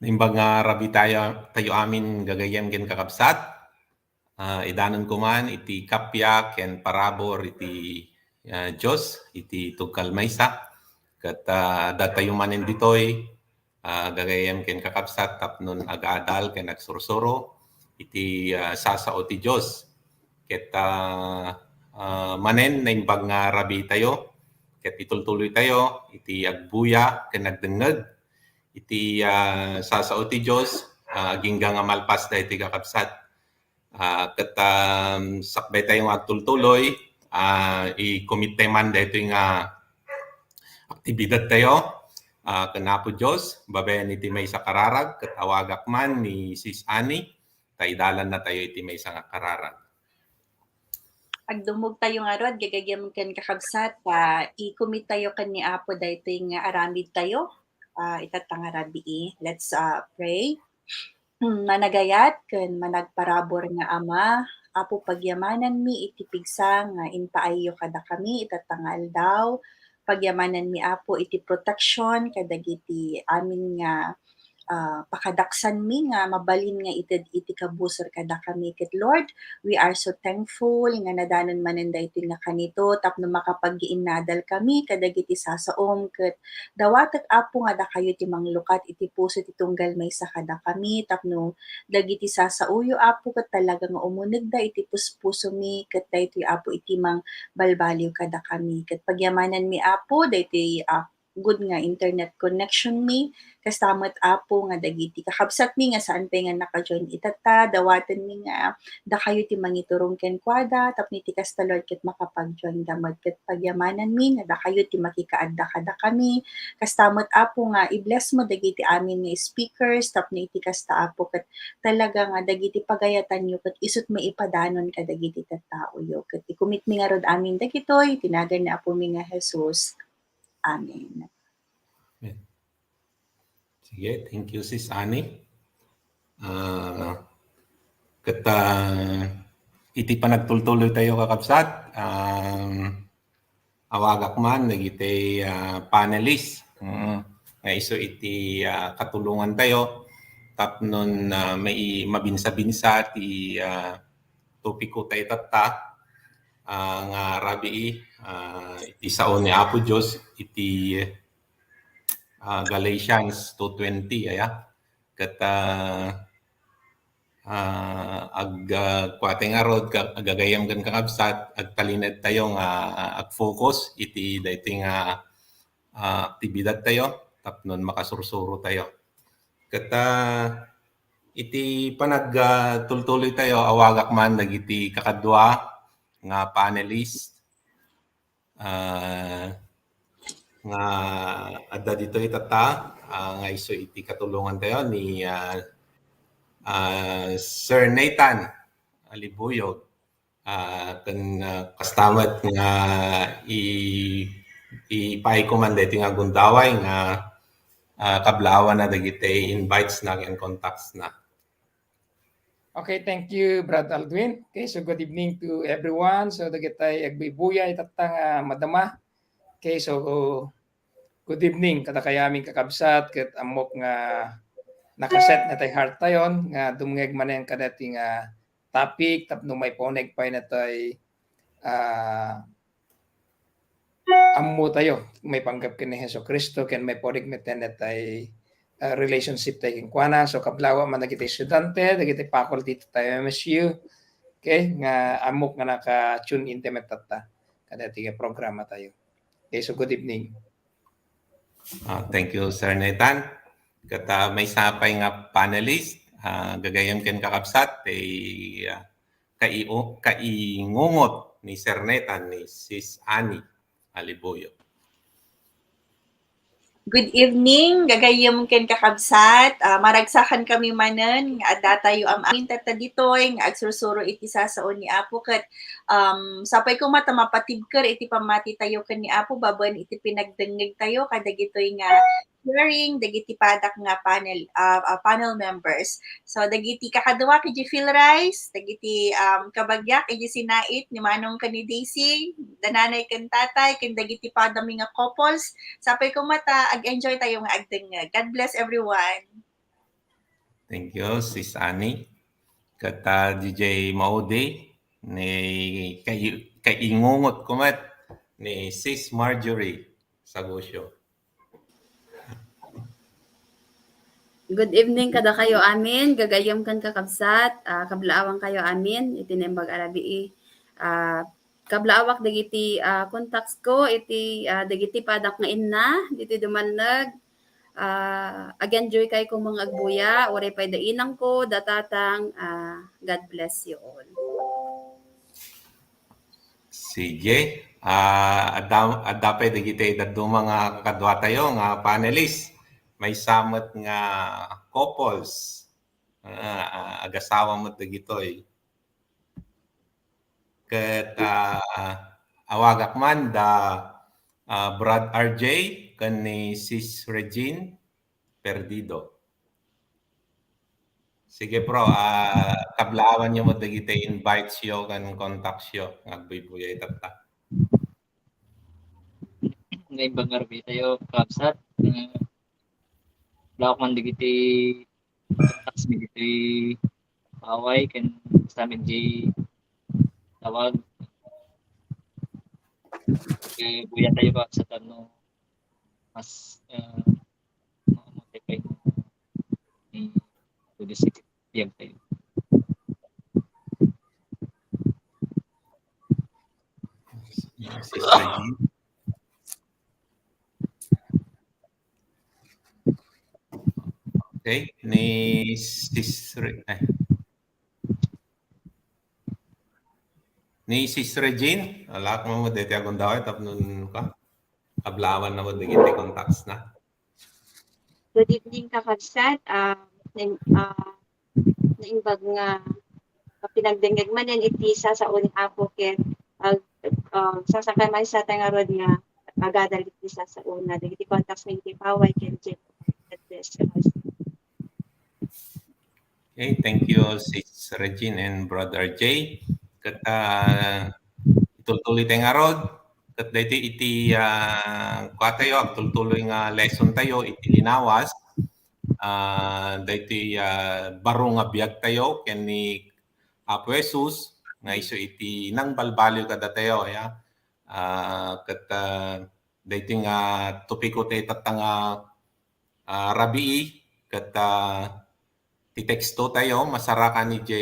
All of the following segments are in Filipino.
Imbag nga rabi tayo amin gagayem ken kakabsat, idanon ko man iti kapya ken parabor iti Diyos, iti tungkal maysa. Kat datayo manen ditoy, gagayem ken kakabsat tapnon agaadal ken agsursuro iti sasao ti Diyos. Ket manen na imbag nga rabi tayo, ket itultuloy tayo iti agbuya ken agdengeg iti sasao ti Diyos, agingga nga malpas da iti kakabsat. Ket sakbay tayo nga agtultuloy, i-commit man da ito nga aktibidad tayo, kanapo Diyos, babayan iti may sa kararag, ket awagak man ni Sis Annie, taidalan na tayo iti may sa kararag. Agdumog tayo nga rod, gagayam ken kakabsat, i-commit tayo kan ni Apo daytoy nga aramid tayo, itatang arabi. Let's pray. Managayat ken managparabor nga Ama, Apo pagyamanan mi iti pigsa nga impaayo kada kami itatang aldaw, pagyamanan mi Apo iti protection kadagiti amin nga pakadaksan mi nga mabalin nga iti kabusor kada kami. Ket Lord, we are so thankful nga nadanon manen daytoy nga kanito tapno makapaggiinnadal kami kadagiti sasaom ket dawatek Apo nga dakayo ti manglukat iti puso ti tunggal maysa kada kami tapno dagiti sasauyo Apo ket talaga nga umuneg da iti puspuso mi ket daytoy Apo iti mang balbaliw kada kami. Ket pagyamanan mi Apo daytoy good nga internet connection mi kastamet Apo nga dagiti kakabsat mi nga saan pay nga naka-join itata dawaten mi nga dakayo ti mangiturong kenkuada tapno iti kasta Lord ket makapag-join damet ket pagyamanan mi nga dakayo ti makikaadda kada kami kastamet Apo nga i-bless mo dagiti amin nga speakers tapno iti kasta Apo ket talaga nga dagiti pagayatan yo ket isut maipadanon kadagiti tattao yo ket i-commit mi nga rod amin dagitoy tinagan ni Apo mi nga Jesus. Amen. Sige, thank you Sis Annie. Ket iti panagtultuloy tayo kakabsat, awagak man dagiti panelist nga isu iti katulungan tayo tapnon may mabinsa-binsa ti topiko tayo tatta nga rabii iti sao ni Apo Dios iti Galatians 2:20 aya ket kuateng arod gagayam ken kakabsat agtalined tayo nga ag-focus iti daytoy nga aktibidad tayo tapnon makasursuro tayo. Ket iti panagtultuloy tayo awagak man dagiti kakadwa nga panelist nga adda ditoy itata nga isu iti katulungan tayo ni Sir Nathan Alibuyog ken kastamet nga ipaay ko man daytoy nga gundaway nga kablawan na dagiti invites na and contacts na. Okay, thank you, Brad Aldwin. Okay, so good evening to everyone. So dagitay agbibuya itatang madama. Okay, so good evening kada kayaming kakabsat ket amok nga nakaset na tay heart tayon nga dumngeg manen kadati nga topic tapno may poneg pay na tay ammo tayo may panggap ken ni Jesucristo ken may poneg meten na tay relationship tayo kinkwana so kablawa man dagiti estudyante dagiti faculty tayo MSU okay nga amok nga naka-tune in temet tatta kadati nga programa tayo. Okay, so good evening. Thank you Sir Nathan. Ket may sapay nga panelist gagayem ken kakabsat kaingungot ni Sir Nathan ni Sis Annie Alibuyog. Good evening, gagayem ken kakabsat. Maragsakan kami manen nga adda tayo amin tata ditoy nga agsursuro iti sasaon ni Apo ket sapay ko mata mapatibker iti pamati tayo ken ni Apo babaen iti pinagdengeg tayo kadagitoy nga hearing dagiti padak nga panel members. So dagiti kakadwa kay Phil Rice, dagiti kabagyak iti sinait ni Manong ken ni Daisy, dananay ken tatay ken dagiti padami nga couples. Sapay ko mata ag-enjoy tayo nga agdengeg. God bless everyone. Thank you, Sis Annie. Kata DJ Maude, ni kay ingungot kumat ni Sis Marjorie Sagosyo. Good evening kada kayo amin, gagayom kan kakabsat, kablaawang kayo amin, itinembag arabi kablaawak dagiti contacts ko, iti dagiti padak nga inna, diti dumalnag, again joy kay kong mga agbuya, oray pay dainang ko, datatang, God bless you all. Sige, adapay dagiti dadto mga kadwa tayo nga panelist. May samot nga couples. Agasawa mo dagitoy. Ket awagak man da Brad RJ kan ni Sis Regine Perdido. Sige bro, tablawan niyo mo dagiti invite siyo kan contact siyo ngagbuybuya itata. Ngayon bangarbi tayo kapsat. Blak man digiti contacts mi digiti paway kan sa amin di tawag. Kaya buya tayo kapsat ano mas mamotivate ni tulisik tiyag tayo. Sis Regine. Okay, ni Sis Regine, alak mo dito agong dawit tapnon ka. Kablawan na mo dagiti contacts na. Good evening kakabsat. Naimbag nga pinagdengeg man yan iti sa uning apo ket sasakay man sa tangarod nga agadal iti sa una. Dagiti contacts mi iti paway ken Jeff. Okay, thank you Sis Regine and Brother J. Kata ituloy tayong arod. Kat dito iti tayo, agtultuloy nga lesson tayo, iti linawas. Dito baro nga biyag tayo, ken ni Apo Jesus, nga iso iti nang balbalyo kada tayo. Ya? Kat dito nga topiko tayo tatang rabii, kat titeksto tayo, masarakan ni J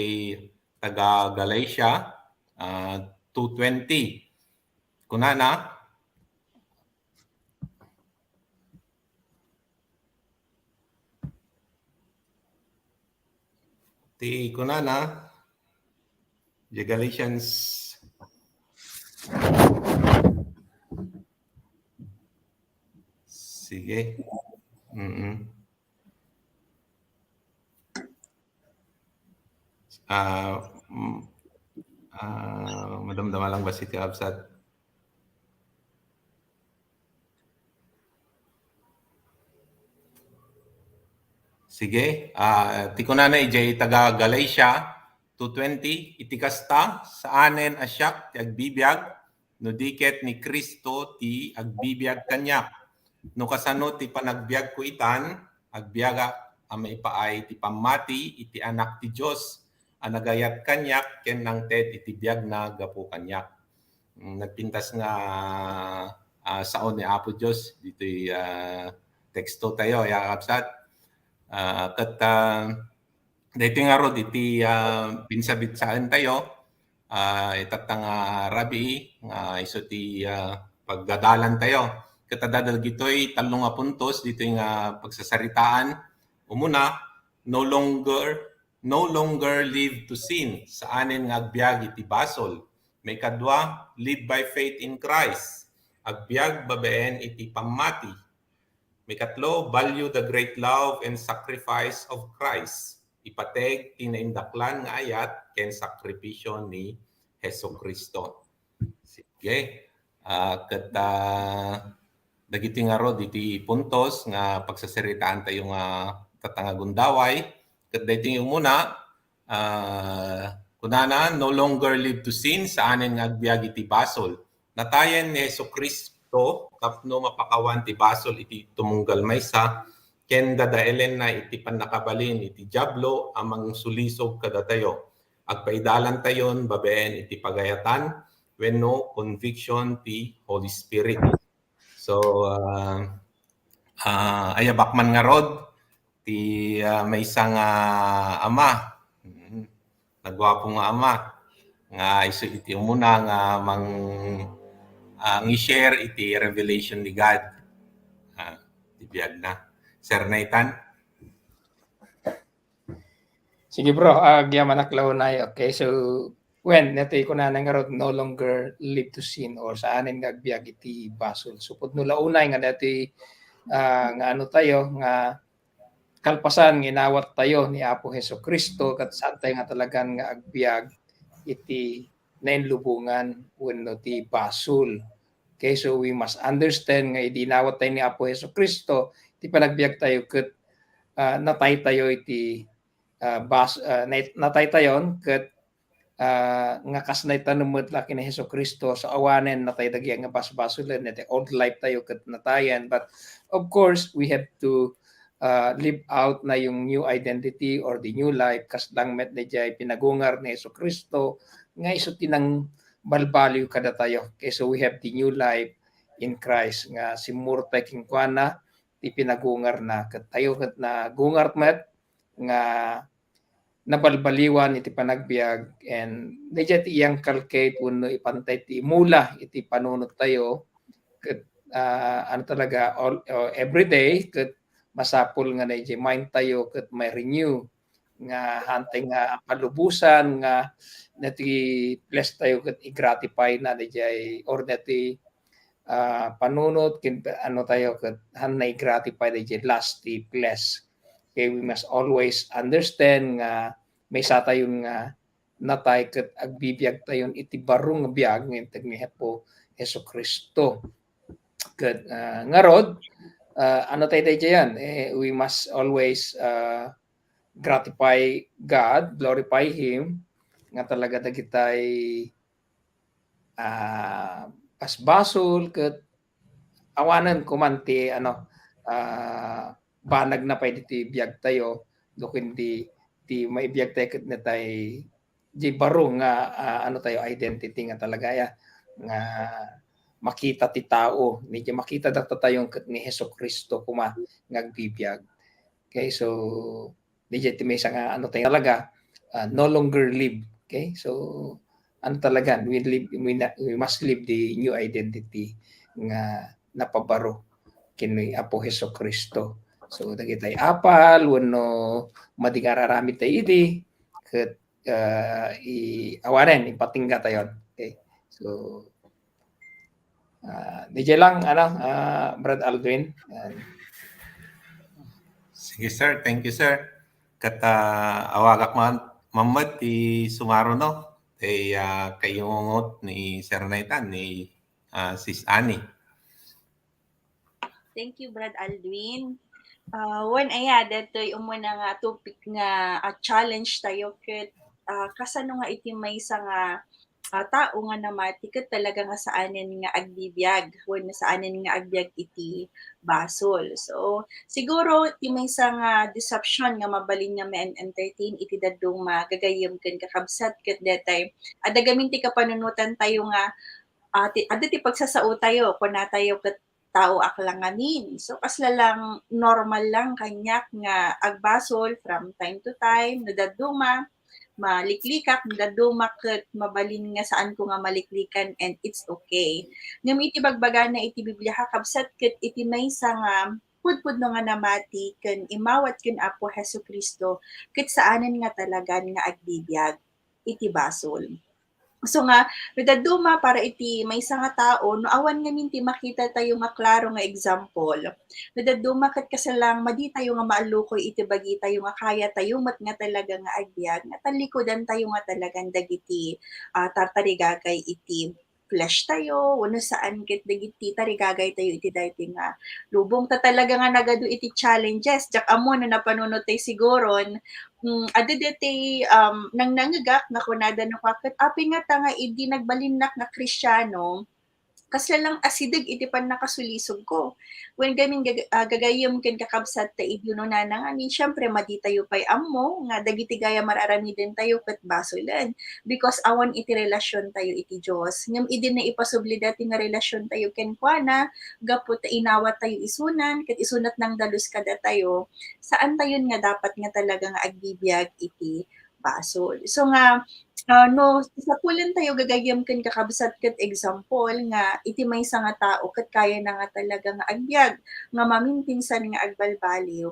taga Galatia 2:20. Kunana, kunana, the Galatians sige. Madamdama lang ba si Absat? Sige, ti kunana ijay taga Galatia 2:20, itikasta sa anen asyak ti agbibiyag no diket ni Kristo ti agbibiyag kanya. No kasano ti panagbiag ko itan, agbiyaga maipaay ti pamati iti anak ti Dios anagayat kanyak ken nang tet iti biag na gapu kanyak. Nagpintas nga saon ni Apo Dios dito teksto tayo yakapsat. Kat dito nga rod iti pinsabitsaan tayo itatang rabi nga iso ti pagdadalan tayo. Katadadal gito'y talong nga puntos dito nga pagsasaritaan. Umuna, no longer live to sin. Sa anin nga agbiag iti basol. May kadwa, live by faith in Christ. Agbiag babaen iti pamati. May katlo, value the great love and sacrifice of Christ. Ipateg tinaindaklan nga ayat ken sakripisyo ni Heso Kristo. Sige. Dagiti nga rod iti puntos nga pagsasaritaan tayo nga tatangagundaway. Kat dito yung muna, kunana, no longer live to sin, sa anin nga agbiag iti basol. Natayan ni Heso Kristo, tapno mapakawan ti basol iti tumunggal maysa, ken dadaelen na iti pannakabalin iti jablo amang sulisog kadatayo. Agpaidalan tayon babeen iti pagayatan wenno conviction ti Holy Spirit. So ayabak man nga rod ti maysa nga ama, nagwapo nga ama nga isu iti umuna nga i-share iti revelation ni God. Ti biag na. Sir Nathan? Sige bro, agyaman aklaw na okay. So when natay ko na nga rod no longer live to sin or sa anin nga agbiag iti basol. So pud no launay nga dati nga ano tayo nga kalpasan ginawat tayo ni Apo Hesukristo kat saan tayo nga talagang nga agbiag iti nainlubungan wenno ti basol. Okay, so we must understand nga idinawat tayo ni Apo Hesukristo ti panagbiag tayo ket natay tayo iti natay tayon ket nga kasnay tanumot laki ni Hesukristo sa awanen natay dagi nga basbasolen iti old life tayo ket natayan, but of course we have to live out na yung new identity or the new life kas lang met jay pinagungar ni Hesukristo nga isu tinang balbaliw kada tayo. Okay, so we have the new life in Christ nga simurtay king kuana ti pinagungar na ket tayo ket na gungar met nga nabalbaliwan iti panagbiag and medyo ti iyang calcate wenno ipantay ti mula iti panunot tayo ket ano talaga every day ket masapul nga na mind tayo ket may renew nga hantay nga palubusan nga nati bless tayo ket i-gratify na dijay or nati panunot ken ano tayo ket hanay gratify dijay last ti bless. Okay, we must always understand nga may sa tayong natay ket agbibiyag tayon iti barong nga biag nginteg ni Hesukristo. Ket nga rod ano tayo diyan we must always gratify God, glorify Him nga talaga dagitay pasbasol ket awanan kumanti banag na pwede ti biag tayo do kundi ti maibiyag tayo ket natay di baro nga ano tayo identity nga talaga nga makita ti tao medyo makita data tayong ket ni Hesukristo kuma ngagbibiyag. Okay, so medyo ti may nga ano tayo talaga no longer live. Okay, so ano talaga we must live the new identity nga napabaro kini Apo Hesukristo. So dagitay apal wenno madigararamid tayo idi ket awanen ipatingga tayon. Okay, so DJ lang Brad Aldwin. Sige sir, thank you sir. Kat awagak mamad ti sumaro no. Tay kayungot ni Sir Nathan ni Sis Annie. Thank you, Brad Aldwin. When detoy umuna nga topic nga challenge tayo ket kasano nga iti maysa nga tao nga namati ket talaga nga saanen nga agbibiyag wenno saanen nga agbiag iti basol. So siguro ti maysa nga deception nga mabalin nga ma-entertain iti daddong magagayem ken kakabsat ket detay adagamin ti kapanunutan tayo nga adda ti pagsasao tayo kuna tayo ket tao aklanganin. So kasla lang normal lang kanyak nga agbasol from time to time nadaduma maliklikak nadaduma ket mabalin nga saan ko nga maliklikan and it's okay. Ngem iti bagbaga na iti Biblia kakabsat ket iti maysa nga pudpudno nga namati ken imawat ken Apo Hesukristo ket saanen nga talagan nga agbibiyag iti basol. So nga, nadaduma para iti maysa nga tao, no awan nga minti makita tayo nga klaro nga example. Nadaduma ket kasalang madi tayo nga maalukoy iti bagi tayo nga kaya tayo mat nga talaga nga agbyag, nga talikodan tayo nga talagang dagiti tartarigagay iti flesh tayo, wano saan ket dagiti tarigagay tayo iti daytoy nga lubong ta talaga nga nagadu iti challenges. Jak amo no napanunod tay siguron adedete nang nangagak nga kunada no kakit api nga tanga idi nagbalinak nga Kristiyano kasla lang asidig iti pan nakasulisog ko. When gamin gagayom ken kakabsat ta iduno na nga ni syempre madi tayo pay ammo nga dagiti gaya mararami din tayo ket basolan because awan iti relasyon tayo iti Dios. Ngem idi na ipasubli dati nga relasyon tayo ken kuana gapu ta inawat tayo isunan ket isunat nang dalus kada tayo saan tayo nga dapat nga talaga nga agbibiyag iti basol. So nga no, sa pulen tayo gagayam ken kakabsat ket example nga iti maysa nga tao ket kaya na nga talaga nga agbyag nga maminpinsan nga agbalbaliw.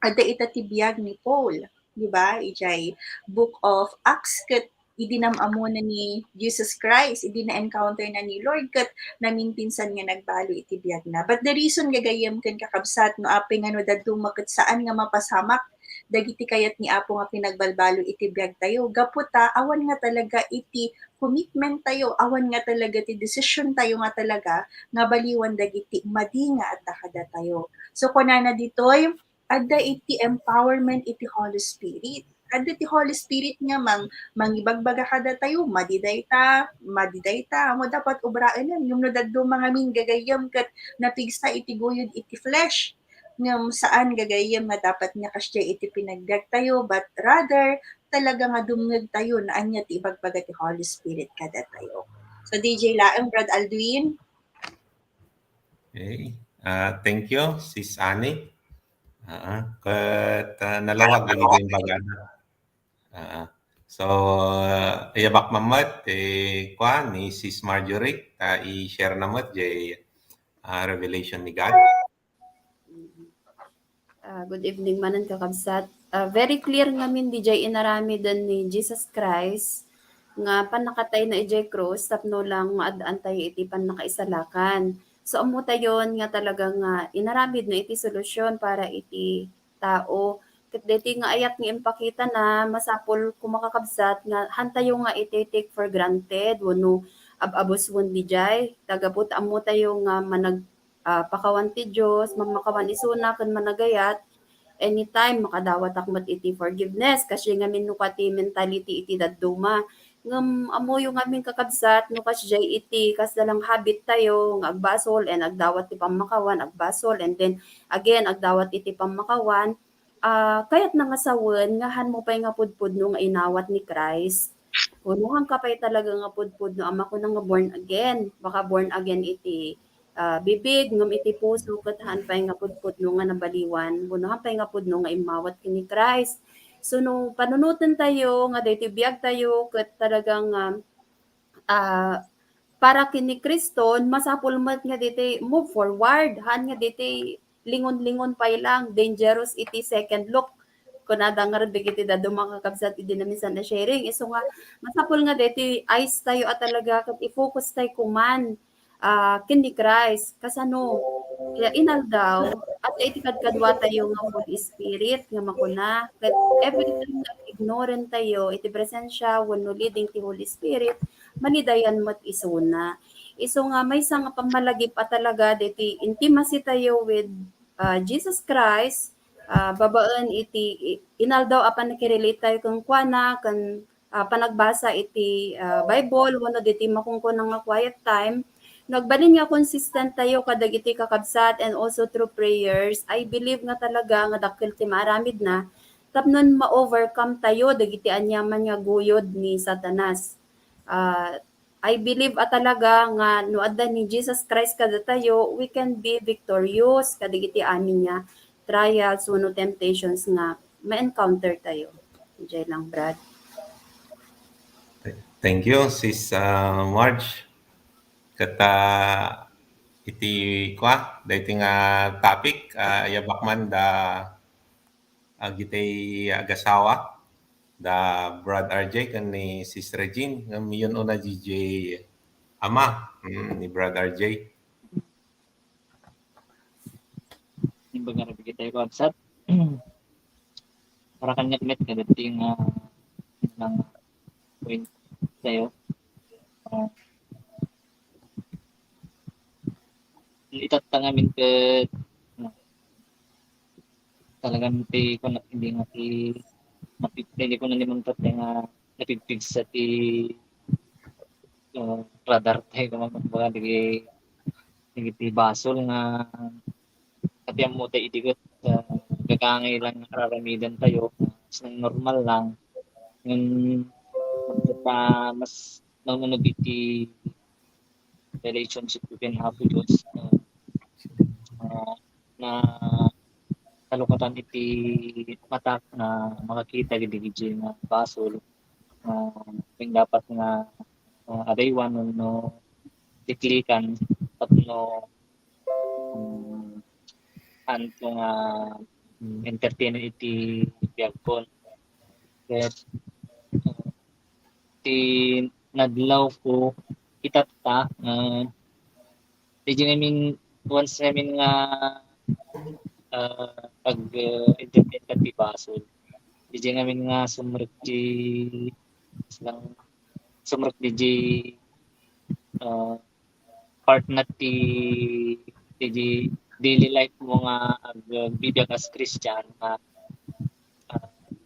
Adda ita ti biyag ni Paul, di ba? Ijay Book of Acts ket idinamamo na ni Jesus Christ, idi na-encounter na ni Lord ket naminpinsan nga nagbali iti biyag na. But the reason gagayam ken kakabsat no apeng ano dadto maket saan nga mapasamak dagiti kayat ni Apo nga pinagbalbalo iti biyag tayo. Gaputa, awan nga talaga iti commitment tayo, awan nga talaga ti decision tayo nga talaga nga baliwan dagiti madi nga at kada tayo. So kunana ditoy, adda iti empowerment iti Holy Spirit. Adda ti Holy Spirit nga mangibagbaga kada tayo, madiday ta, mo dapat ubraan yan. Yung nadaddo mga min gagayam kat napigsa iti guyod iti flesh ngam saan gagayem nga dapat nga kasya iti pinagdag tayo but rather talaga nga dumngeg tayo na anya ti ibagbaga ti Holy Spirit kada tayo. So DJ Laeng, Brad Aldwin. Okay. Thank you, Sis Ani. Kat nalawag ang ito yung bagana. So, iyabak mamat, kwa ni Sis Marjorie, i-share namat jay revelation ni God. Good evening manan kakabsat. Very clear ngamin di jay inarami din ni Jesus Christ nga panakatay na ijay cross tapno lang maadaan tayo iti panakaisalakan. So amo tayon nga talaga nga inaramid na iti solusyon para iti tao. Ket deti nga ayat nga impakita na masapol kumakakabsat nga hantayo nga iti take for granted wenno ababos wen di jay tagaput amo tayo nga manag pakawan ti Diyos, mamakawan isuna kan managayat, anytime makadawat akmat iti forgiveness kasi nga minukati mentality iti dadduma. Ngam amo yung aming kakabsat no kasjay iti kas dalang habit tayo nga agbasol and agdawat ti pamakawan agbasol and then again agdawat iti pamakawan kayat nga sawen nga han mo pay nga pudpud no nga inawat ni Christ. Kunuhan ka pay talaga nga pudpud no ama ko na nga born again. Baka born again iti bibig ngam iti puso ket han pay nga pudpud no nga nabaliwan. Kunuhan pay nga pudno nga imawat kini Christ. So no panunutan tayo nga daytoy biag tayo ket talagang para kini Kriston masapul met nga diti move forward han nga diti lingon-lingon pay lang dangerous iti second look kunada nga red iti dadu makakabsat iti na minsan na sharing iso nga masapul nga diti eyes tayo at talaga ket i-focus tayo kuman kini Christ kasano inaldaw at iti kadkadwa tayo nga Holy Spirit nga makuna ket every time nga ignorant tayo iti presensya wenno leading ti Holy Spirit manidayan mo't isuna. Iso nga may nga pamalagip at talaga diti intimacy tayo with Jesus Christ. Babaan iti inaldaw apan nakirelate tayo kung kuana kan panagbasa iti Bible wano diti makungkon nga quiet time. Nagbalin nga consistent tayo kadag iti kakabsat and also through prayers. I believe nga talaga nga dakkel ti maaramid na tapnon ma-overcome tayo dagiti anyaman nga guyod ni Satanas. I believe talaga nga no adda ni Jesus Christ kada tayo, we can be victorious kadigiti amin niya trials no temptations nga ma-encounter tayo. Diyan lang, Brad. Thank you, Sis Marge. Kata iti kwa, dayti nga topic, iyabak man da agitay agasawa da Brad RJ kan ni Sis Regine ngam yun una DJ ama ni Brad RJ. Imbaga na bigay tayo kabsat. Para kanya met ka dating ng point tayo. Itatangamin ka talagang ti ko na hindi nga hindi ko na limuntat nga napipig sa ti radar tayo naman kumbaga digiti basol nga katiyam mo tayo idigot gagangay lang kararamidan tayo mas normal lang yung pa mas namunog iti relationship between Apo Diyos na kalukatan iti mata na makakita gidi nga basol yung dapat nga adaywan no tiklikan tapno anto nga entertain iti biyagkon ket ti nadlaw ko itata di namin once namin nga pag entertain ka ti basol di namin nga sumrek di part na ti daily life mo nga bibiyag as Christian nga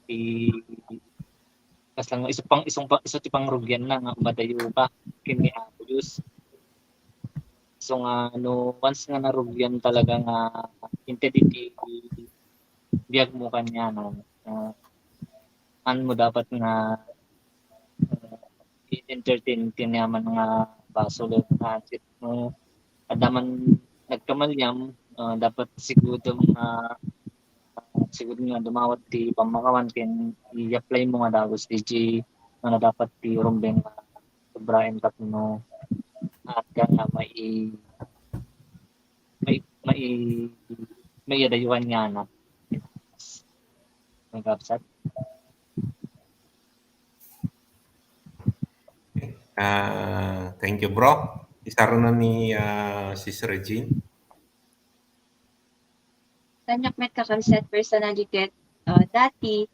ti kas lang iso ti pangrugyan na nga madayo ka kini Apo Diyos. So nga no once nga narugyan talaga nga intensity biyag mo kanya no mo dapat nga entertain kinyaman nga basol nga no adaman nagkamalyam dapat siguro nga dumawat ti pamakawan ken i-apply mo nga dagos DJ nga dapat ti rumbeng sobrain katno at ka nga may adayuan nga na magkapsat. Thank you, bro. Isaro na ni Sis Regine. Tanyak met kakabsat personally ket dati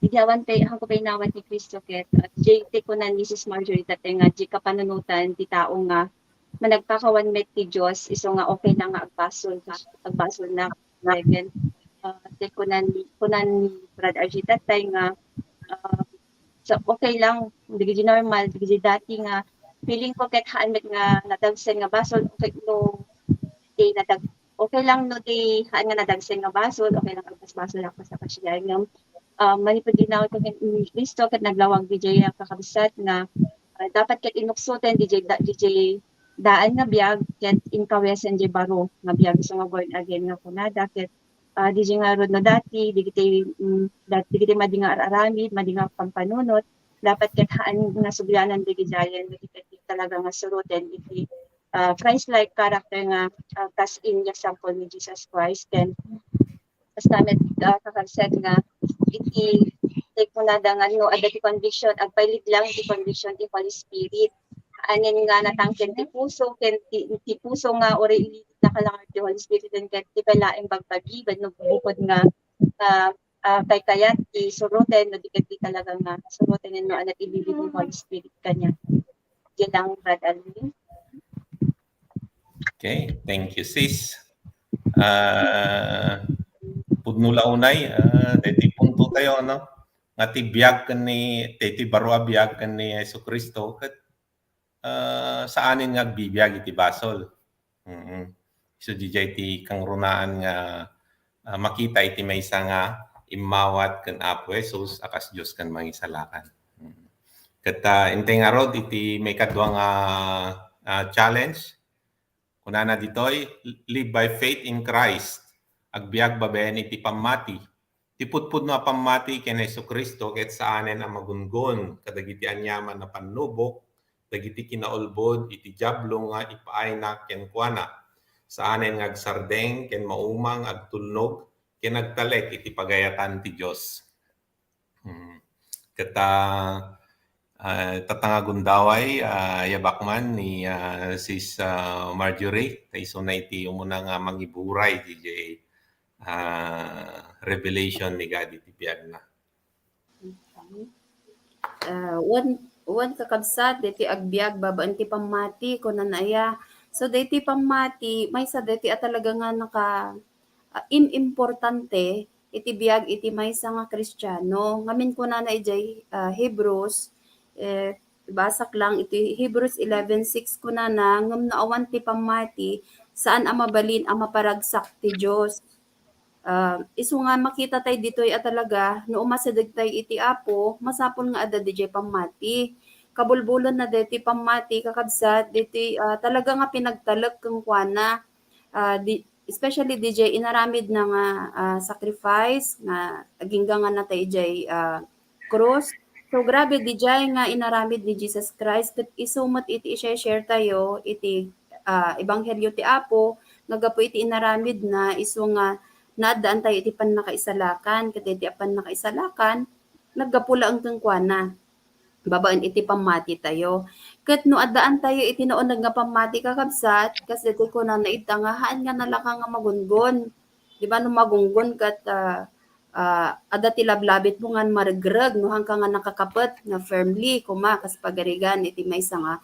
Idiawan tayo, ako kay nawat ni Cristo ket JT ko na ni Sis Marjorie tatay nga di kapanunutan ti tao nga managpakawan met ti Dios iso nga okay lang nga agbasol na level te ko na ni Brad RG tatay nga so okay lang digiti normal digiti dati nga feeling ko ket haan met nga nadagsen nga basol okay no okay lang no di haan nga nadagsen nga basol okay lang agbasbasol ako sa pasya nga manipod ginawa ko ni Cristo ket naglawag DJ ang kakabsat nga dapat ket inuksoten DJ daan nga biyag ket inkawesen DJ baro nga biyag so nga born again nga kunada ket DJ nga rod no dati digiti madi nga aramid madi nga pampanunot dapat ket haan nga sugyanan digiti jayen digiti talaga nga suruten iti Christ-like character nga kas in example ni Jesus Christ ken basta met kakabsat nga iti kunada nga no ada ti conviction agpailig lang ti conviction ti Holy Spirit anin nga natangken ti puso ken ti puso nga ore ililit na kalangar ti Holy Spirit ken ti palaeng bagbagi no bukod nga kay kayat ti suruten no di talaga nga suruten no anat ililit ni Holy Spirit kanya di lang Brad Alvin. Okay, thank you, sis. Pudno launay, dati punto tayo, no? Nga ti biyag ni, ti baro biyag ni Yesu Cristo, kat saanin nga bibiyag iti basol. So, DJ ti kang runaan nga makita iti may isa nga imawat kan Apo Jesus, akas Diyos kan mangisalakan. Kat inteng arod iti may kadwa nga challenge, kunana ditoy, live by faith in Christ. Agbiag babayan iti pamati. Ti putpud na pamati ken Hesu Kristo ket saanen ang magungon kadagiti anyaman na panubok dagiti kinaulbod iti diablo nga ipaayna ken kuana. Saanen nga agsardeng ken maumang agtulnog ken agtalek iti pagayatan ti Dios. Ket tatangagundaway yabakman ni Sis Marjorie tayso na iti umuna nga mangiburay DJ revelation ni God iti biyag na. One kakabsat deti agbiag babaan ti pamati kunan aya so deti pamati may sa deti talaga nga naka importante iti biag iti maysa nga Kristiyano ngamin kunana ijay Hebrews Ibasak lang iti Hebrews 11:6 kunana ngem naawan ti pammati saan a mabalin a maparagsak ti Dios. Isu nga makita tayo ditoy a talaga no umasideg tayo iti Apo masapol nga adda dijay pammati. Kabulbulon na deti pammati kakabsat diti talaga nga pinagtalek kang kuana. Especially DJ inaramid na nga sacrifice nga agingga nga natay jay cross. So grabe DJ nga inaramid ni Jesus Christ ket isumot iti i-share tayo iti ebanghelyo ti Apo nagapo iti inaramid na isu nga naadaan tayo iti pannakaisalakan ket iti pannakaisalakan naggapula ang tengkuana babaan iti pammati tayo. Ket no addaan tayo iti noon nga pammati kakabsat kas dito ko na naita nga haan nga nalaka nga magunggon. Di ba no magunggon kat adda ti lablabit mo nga maregreg no hangka nga nakakapet nga firmly kuma kas pagarigan iti maysa nga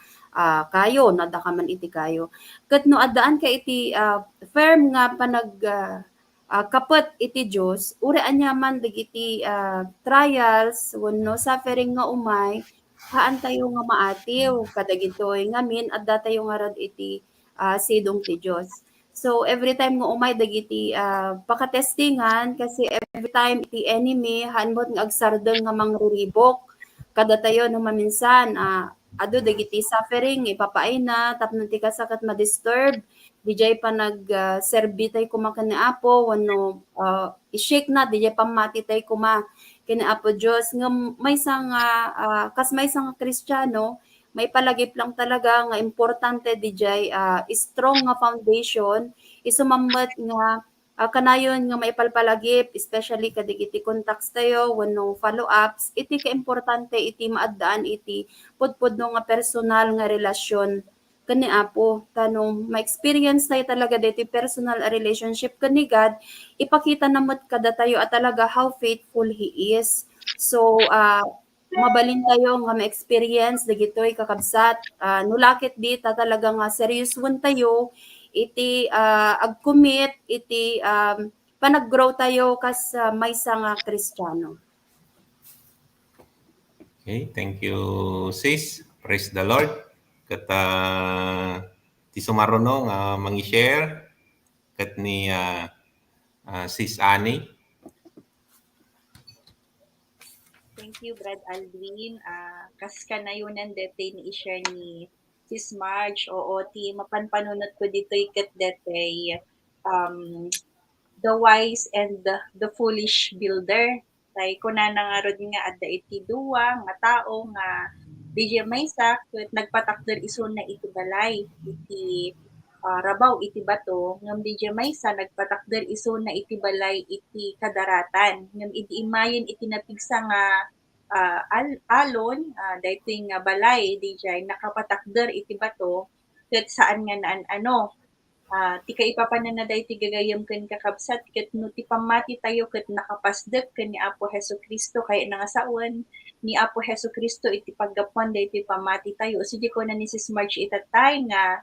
kayo nadda ka man iti kayo. Ket no addaan ka iti firm nga panag kapet iti Dios uri anyaman dagiti trials wenno suffering nga umay haan tayo nga maatiw kadagitoy ngamin adda tayo nga rad iti sidong ti Dios. So every time nga umay dagiti pakatestingan kasi every time iti enemy hanbot nga agsardeng nga mangriribok kada tayo no maminsan ado dagiti suffering ipapaay na tapno ti kasakat ma-disturb dijay pa nag-serbi tayo kuma kani Apo wenno i-shake na dijay pammati tayo kuma kini Apo Dios nga maysa nga kas maysa nga Kristiyano may palagip lang talaga nga importante dijay strong nga foundation isumammet nga kanayon nga maipalpalagip especially kadigiti contacts tayo wenno follow-ups iti kaimportante iti maaddaan iti pudpudno nga personal nga relasyon kani Apo tanong ma-experience tayo talaga dito personal relationship kani God ipakita namot kada tayo at talaga how faithful He is. So mabalin tayo nga ma-experience dagitoy kakabsat nulakit di ta talaga nga serious one tayo iti ag-commit iti panag-grow tayo kas maysa nga Kristiyano. Okay, thank you, sis. Praise the Lord. Kat ti sumaruno nga mangi-share kat ni sis Annie. Thank you, Brad Alvin. Kas kanayunan dete ni i-share ni Sis Marge. Oo, ti mapanpanunot ko dito ikat dete the wise and the foolish builder. Tay kuna na nga rod nga adda iti duwa nga tao nga DJ maysa ket nagpatakder iso na iti balay iti rabaw iti bato ngem DJ maysa nagpatakder iso na iti balay iti kadaratan ngem idi imayen iti napigsa nga alon daytoy nga balay DJ nakapatakder iti bato ket saan nga naan ti kaipapanan na dayti gagayem ken kakabsat ket no ti pammati tayo ket nakapasdek ken ni Apo Hesukristo kay nangasaon ni Apo Hesukristo iti paggapuan dayti pammati tayo sidi ko na ni Sis Marge itatay nga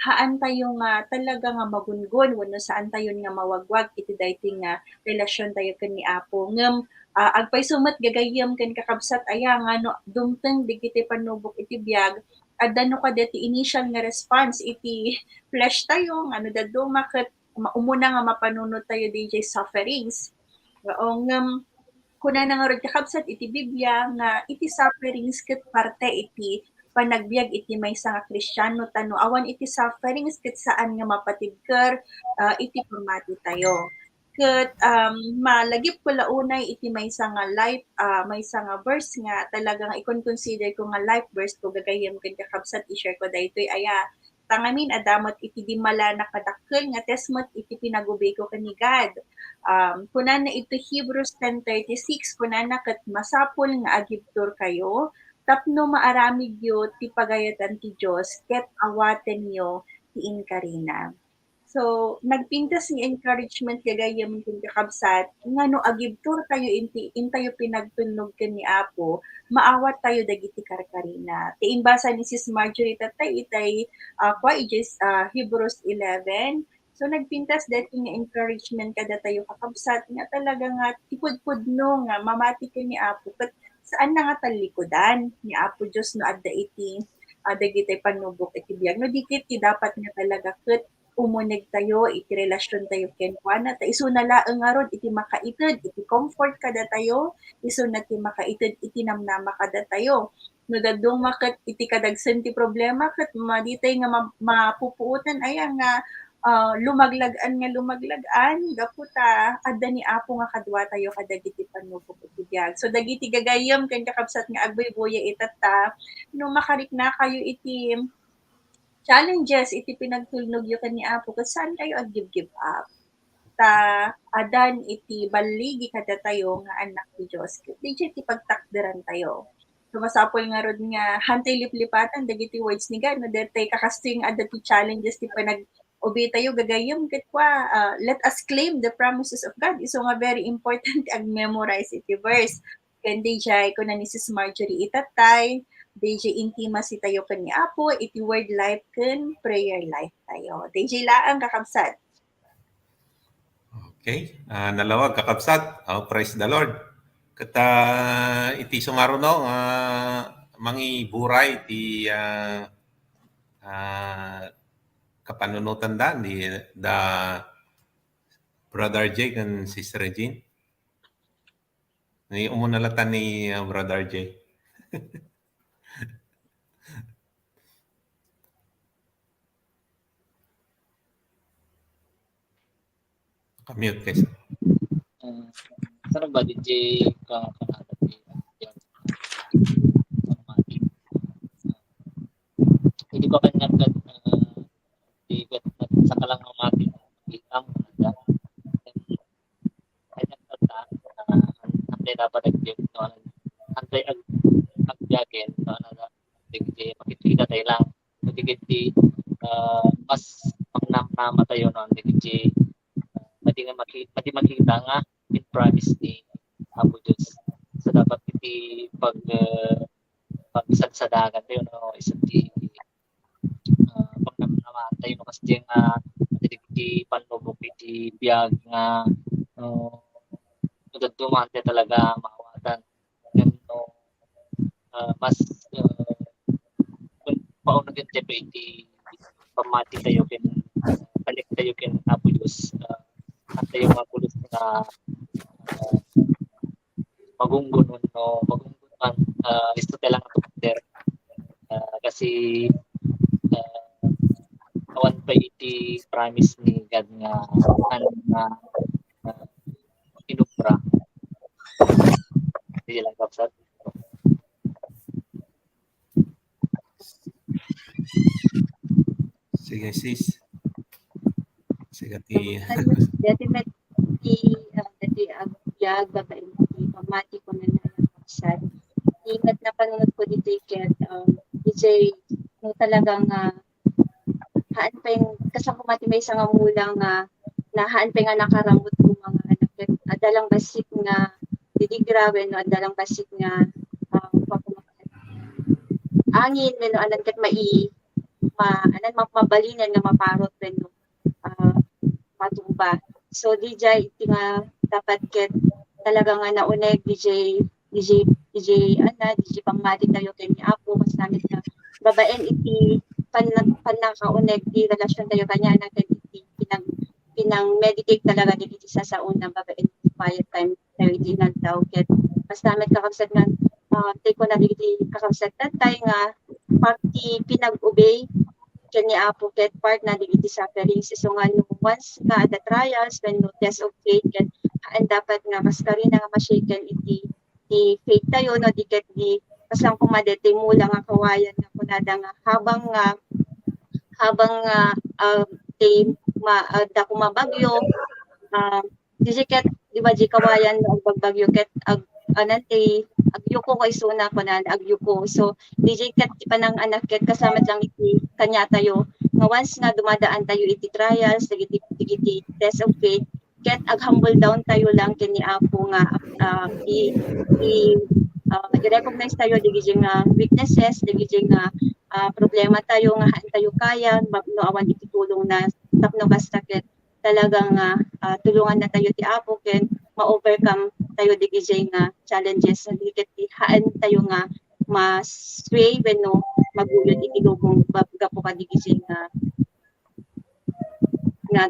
haan tayo nga talaga nga magungon wenno saan tayo nga mawagwag iti dayti nga relasyon tayo ken ni Apo ngem agpaysumet gagayem ken kakabsat aya nga no dumteng digiti panubok iti biag adda no kadeti initial nga response iti flesh tayo nga no dadto maket umuna nga mapanunod tayo DJ sufferings. Ngem kuna na nga rod kakabsat iti Biblia nga iti sufferings ket parte iti panagbiag iti maysa nga Kristiyano tano awan iti sufferings ket saan nga mapatibker iti pamati tayo. Ket malagip ko launay iti maysa nga life maysa nga verse nga talagang i-consider ko nga life verse ko gagayem ken kakabsat i-share ko daytoy aya tangamin adamot iti dimala nakadakkel nga tesmet iti pinagubay ko ken ni God. Kunana iti Hebrews 10:36 kunana ket masapol nga agibtur kayo tapno maaramid yo ti pagayatan ti Dios ket awaten yo ti inkarina. So, nagpintas ni encouragement gagayem ken kakabsat ngano agibtur tayo intayo pinagtunog ken ni Apo maawat tayo dagiti karkarina. Ti imbasa ni Sis Marjorie tatay itay Hebrews 11. So nagpintas dati nga encouragement kada tayo kakabsat nga talaga nga tipudpudno nga mamati ken ni Apo ket saan na nga talikodan ni Apo Diyos no adda iti dagiti panubok iti biyag no dikit ti dapat nga talaga ket umuneg tayo iti relasyon tayo ken kuana ta isu na laeng nga rod iti makaited iti comfort kada tayo isu na ti makaited iti namnama kada tayo no dadung maket iti kadagsen ti problema ket maditay nga mapupuotan aya nga lumaglagan gapu ta adda ni Apo nga kadwa tayo kadagiti panubok iti biyag so dagiti gagayem ken kakabsat nga agbuybuya itata no makarikna kayo iti challenges iti pinagtulnog yo ken ni Apo ket saan kayo ag-give up ta adan iti baligi kada tayo nga anak ti Dios ket DJ ti pagtakderan tayo so masapol nga rod nga hantay liplipatan dagiti words ni God no detay kakasting adda ti challenges ti panag-obey tayo gagayem ket kwa let us claim the promises of God iso nga very important ag memorize iti verse ken DJ ko na ni Sis Marjorie itatay DJ intimacy tayo ken ni Apo iti word life ken prayer life tayo DJ laang kakabsat. Okay, nalawag kakabsat. Praise the Lord. Kata iti sumaruno mangi buray iti kapanunutan da ni da Brother J and Sister Regine. Ni umunalatan ni Brother J. Mute guys. Sana ba DJ ka kanada ti hindi ko kanya kat di kat sa kalang mati itang kanada kanya kata antay dapat ag-give no antay ag-biyagen no na digiti makikita tayo lang digiti mas pangnam-nama tayo no digiti mati makita nga in promise ni Apo Diyos. So dapat iti pag-isad sa dagat tayo no isang ti pagnamnaman tayo no kasi nga iti panubok iti biyag nga dumante talaga maawatan yun no mas paunag yung tipe iti pamati tayo kin balik tayo kin Apo Diyos at tayo mga pulos na magunggunon no magunggunon isto lang ang tukder kasi awan pa iti promise ni God nga inupra hindi lang kapsat Sige sis. Sige ti. Dati ang biyag babae pamati ko na nakapsat. Ingat na panunod ko dito ket DJ no talagang haan pa yung kasama mati may isang amulang na haan pa nga nakaramot ko mga anak ket adalang basik nga didi grabe no adalang basik nga angin no anan ket anan mapabalinan nga maparot no matumba. So DJ iti nga dapat ket talaga nga nauneg DJ pangmati tayo kay ni Apo mas namit nga babaen iti panakauneg ti relasyon tayo kanya na ket iti pinang meditate talaga diti sa unang babaen iti quiet time tayo iti nagdaw ket mas namit kakabsat nga take ko na diti kakabsat tay nga pati pinag-obey ken ni Apo ket part na digiti sufferings so nga no once nga the trials when no test of faith ken dapat nga mas kari na nga ma-shaken iti faith tayo no di ket di pasang kumadete mula nga kawayan nga kunada nga habang da kumabagyo di ket di ba di kawayan no pagbagyo ket anante agyuko ko isuna ko na agyuko so DJ ket panang anak ket kasama lang iti kanya tayo nga once nga dumadaan tayo iti trials digiti test of faith ket humble down tayo lang ken ni Apo nga i-recognize tayo digiti nga weaknesses digiti nga problema tayo nga haan tayo kaya no awan iti tulong na tapno basta ket talagang tulungan na tayo ti Apo ken ma-overcome tayo di gijay nga challenges sa dikit haan tayo nga mas sway wenno magulod iti lubong gapo ka di gijay nga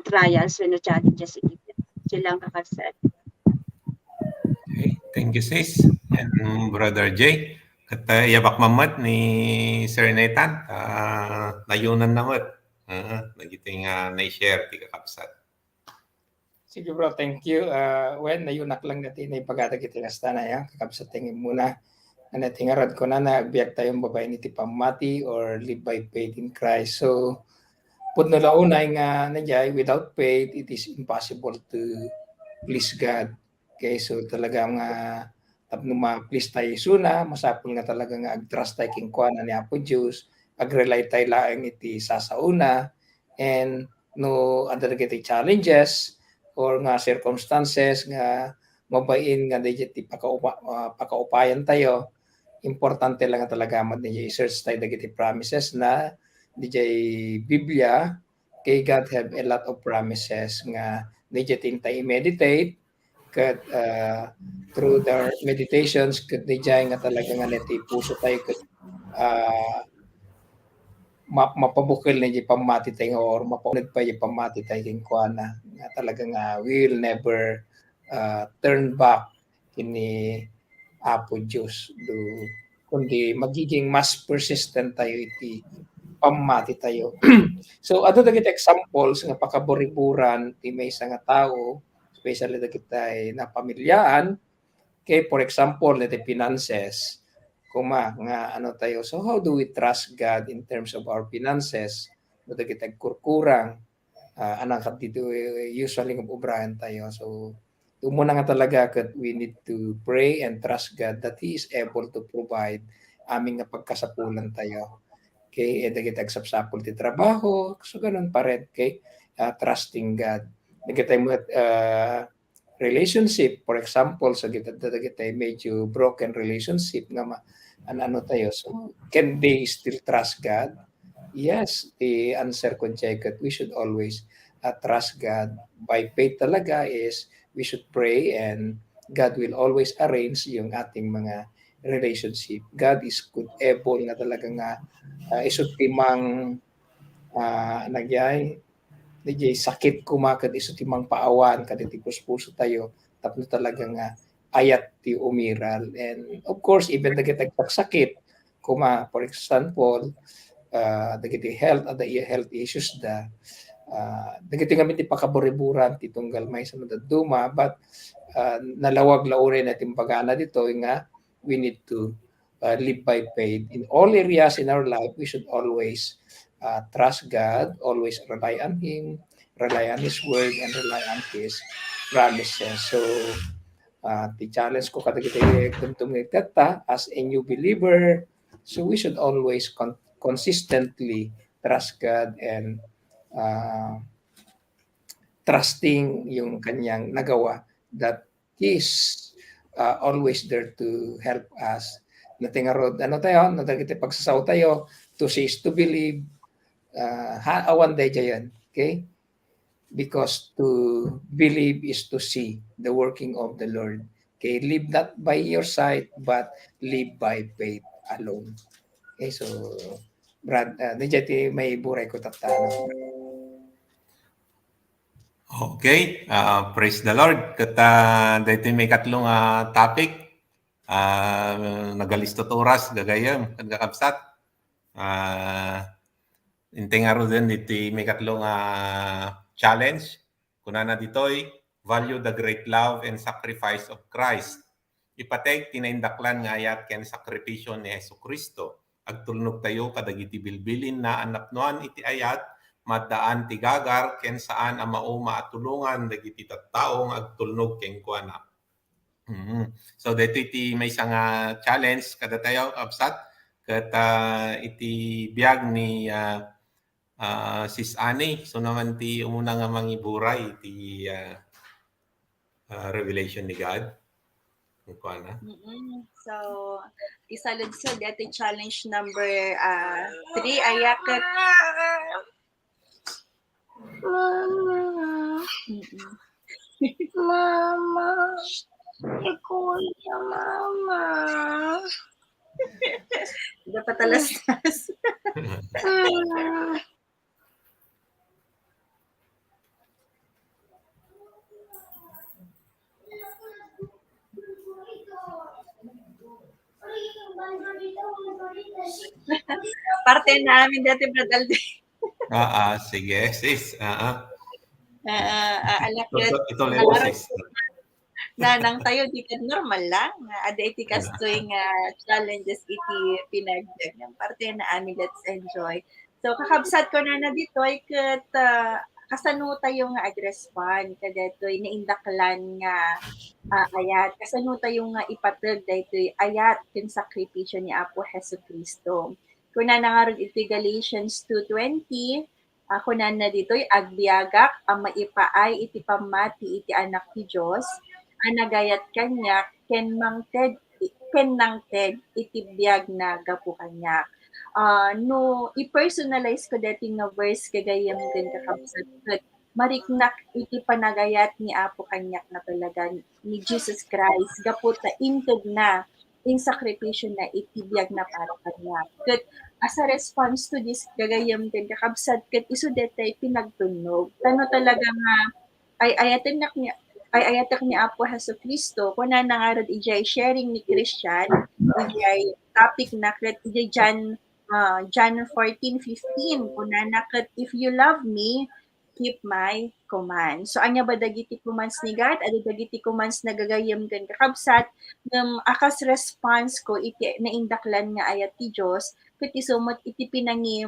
trials wenno challenges iti silang kakabsat. Okay, thank you sis. And Brother Jay, kata yabak mamat ni Sir Nathan, layunan na ngot. Nagiting na-share ti kakabsat. Sige bro, thank you. When nayunak lang natin na ipagata kita kasta na ya, kakabsat tingin muna. Na tingarad ko na agbiyak tayong babae ni ti pamati or live by faith in Christ. So, pud nalaunay nga nandiyan, without faith, it is impossible to please God. Okay, so talaga nga tapno ma-please tayo suna, masapol nga talaga nga ag-trust tayo king kuana ni Apo Diyos, ag-rely tayo laang iti sasauna, and no other kiti challenges or nga circumstances nga mabain nga digiti pakaupayan tayo. Importante lang nga talaga DJ search tayo dagiti promises na DJ Biblia, kay God have a lot of promises nga DJ tayo meditate kat through their meditations kat DJ nga talaga nga neti puso tayo kat mapabukil na yung pamati tayo or mapaunag pa yung pamati tayo yung kuana nga talaga nga will never turn back kini Apo Diyos kundi magiging mas persistent tayo iti pamati tayo. So ato dagit examples nga pakaburiburan ti maysa nga tao, especially dagit tay na pamilyaan, kay for example iti finances, kuma nga ano tayo. So how do we trust God in terms of our finances? No dagit kurkurang anang kat dito usually ng obrahan tayo. So muna nga talaga kat we need to pray and trust God that He is able to provide aming nga pagkasapulan tayo. Okay, dagit agsapsapol ti trabaho, so ganun pa rin, okay? Trusting God. Dagit tayo relationship, for example, so dagit tayo medyo broken relationship nga ano tayo, so can they still trust God? Yes, the answer ko dyan, we should always trust God. By faith talaga is we should pray and God will always arrange yung ating mga relationship. God is good, able nga talaga nga isut timang nagyay DJ sakit kumakat isut timang paawan kaditi puso tayo tapno talaga nga ayat ti umiral. And of course even dagiti sakit kuma for example dagiti health issues dagiti kami ti pakaburiburan ti tunggal may sa madaduma, but nalawag laurin natin pagana dito nga we need to live by faith in all areas in our life. We should always trust God, always rely on Him, rely on His word, and rely on His promises. So the challenge ko kadagiti tumigtata as a new believer, so we should always consistently trust God and trusting yung kanyang nagawa that He is always there to help us. Natingarod, ano tayo, natagiti pagsasaw tayo, to see is to believe, awan day yan, okay? Because to believe is to see the working of the Lord. Okay, live not by your sight, but live by faith alone. Okay, so Brad, nandiyan may buray ko tatano. Okay, praise the Lord. Kata dito may katlong topic. Nagalisto oras gagayam kagakabsat. Intengaro din dito may katlong challenge. Kunana ditoy value the great love and sacrifice of Christ. Ipatay tinaindaklan nga ayat ken sakripisyo ni Jesucristo. Agtulnog tayo kadagiti bilbilin na anapnuan iti ayat madaan ti gagar ken saan a mao maatulungan dagiti tattaong agtulnog ken kuana. So dito iti may isang challenge kada tayo absat ket iti biag ni Sis Ani. So naman ti umuna nga mangiburay iti revelation ni God. Kuana. So isaludsod iti challenge number 3 ayaket Mama. Kuya, mama. Dapat talas-talas. Parte namin dati, Brad Alden. Sige, sis. Alak Ito lang po, sis. nanang tayo di ka normal lang. Ada iti kastoy nga challenges iti pinagdag. Yung parte na amin, let's enjoy. So kakabsat ko na dito ay kat kasano tayo nga agrespond kadetoy naindaklan nga ayat kasano tayo nga ipatag daytoy ayat ken sakripisyo ni Apo Jesucristo. Kuna na nga rin iti Galatians 2:20 ako na dito'y agbiagak ang maipaay iti pamati iti anak ti Diyos anagayat kanya ken nangted iti biag na gapu kanya. No i-personalize ko dating nga verse kagayam ken kakabsat mariknak iti panagayat ni Apo kanyak na talaga ni Jesus Christ gapu ta inted na in sakripisyo na itibiyag na para kanya. Ket as a response to this gagayam ken kakabsat ket isu detay pinagtunog. Tano talaga nga ay ayatek ni Apo Jesucristo kuna nangarad ijay sharing ni Christian ijay topic na ket ijay John 14:15 kuna na ket if you love me keep my commands. So anya ba dagiti commands ni God? Ado dagiti commands na gagayam ken kakabsat akas response ko iti naindaklan nga ayat ti Dios ket isumot iti pinangi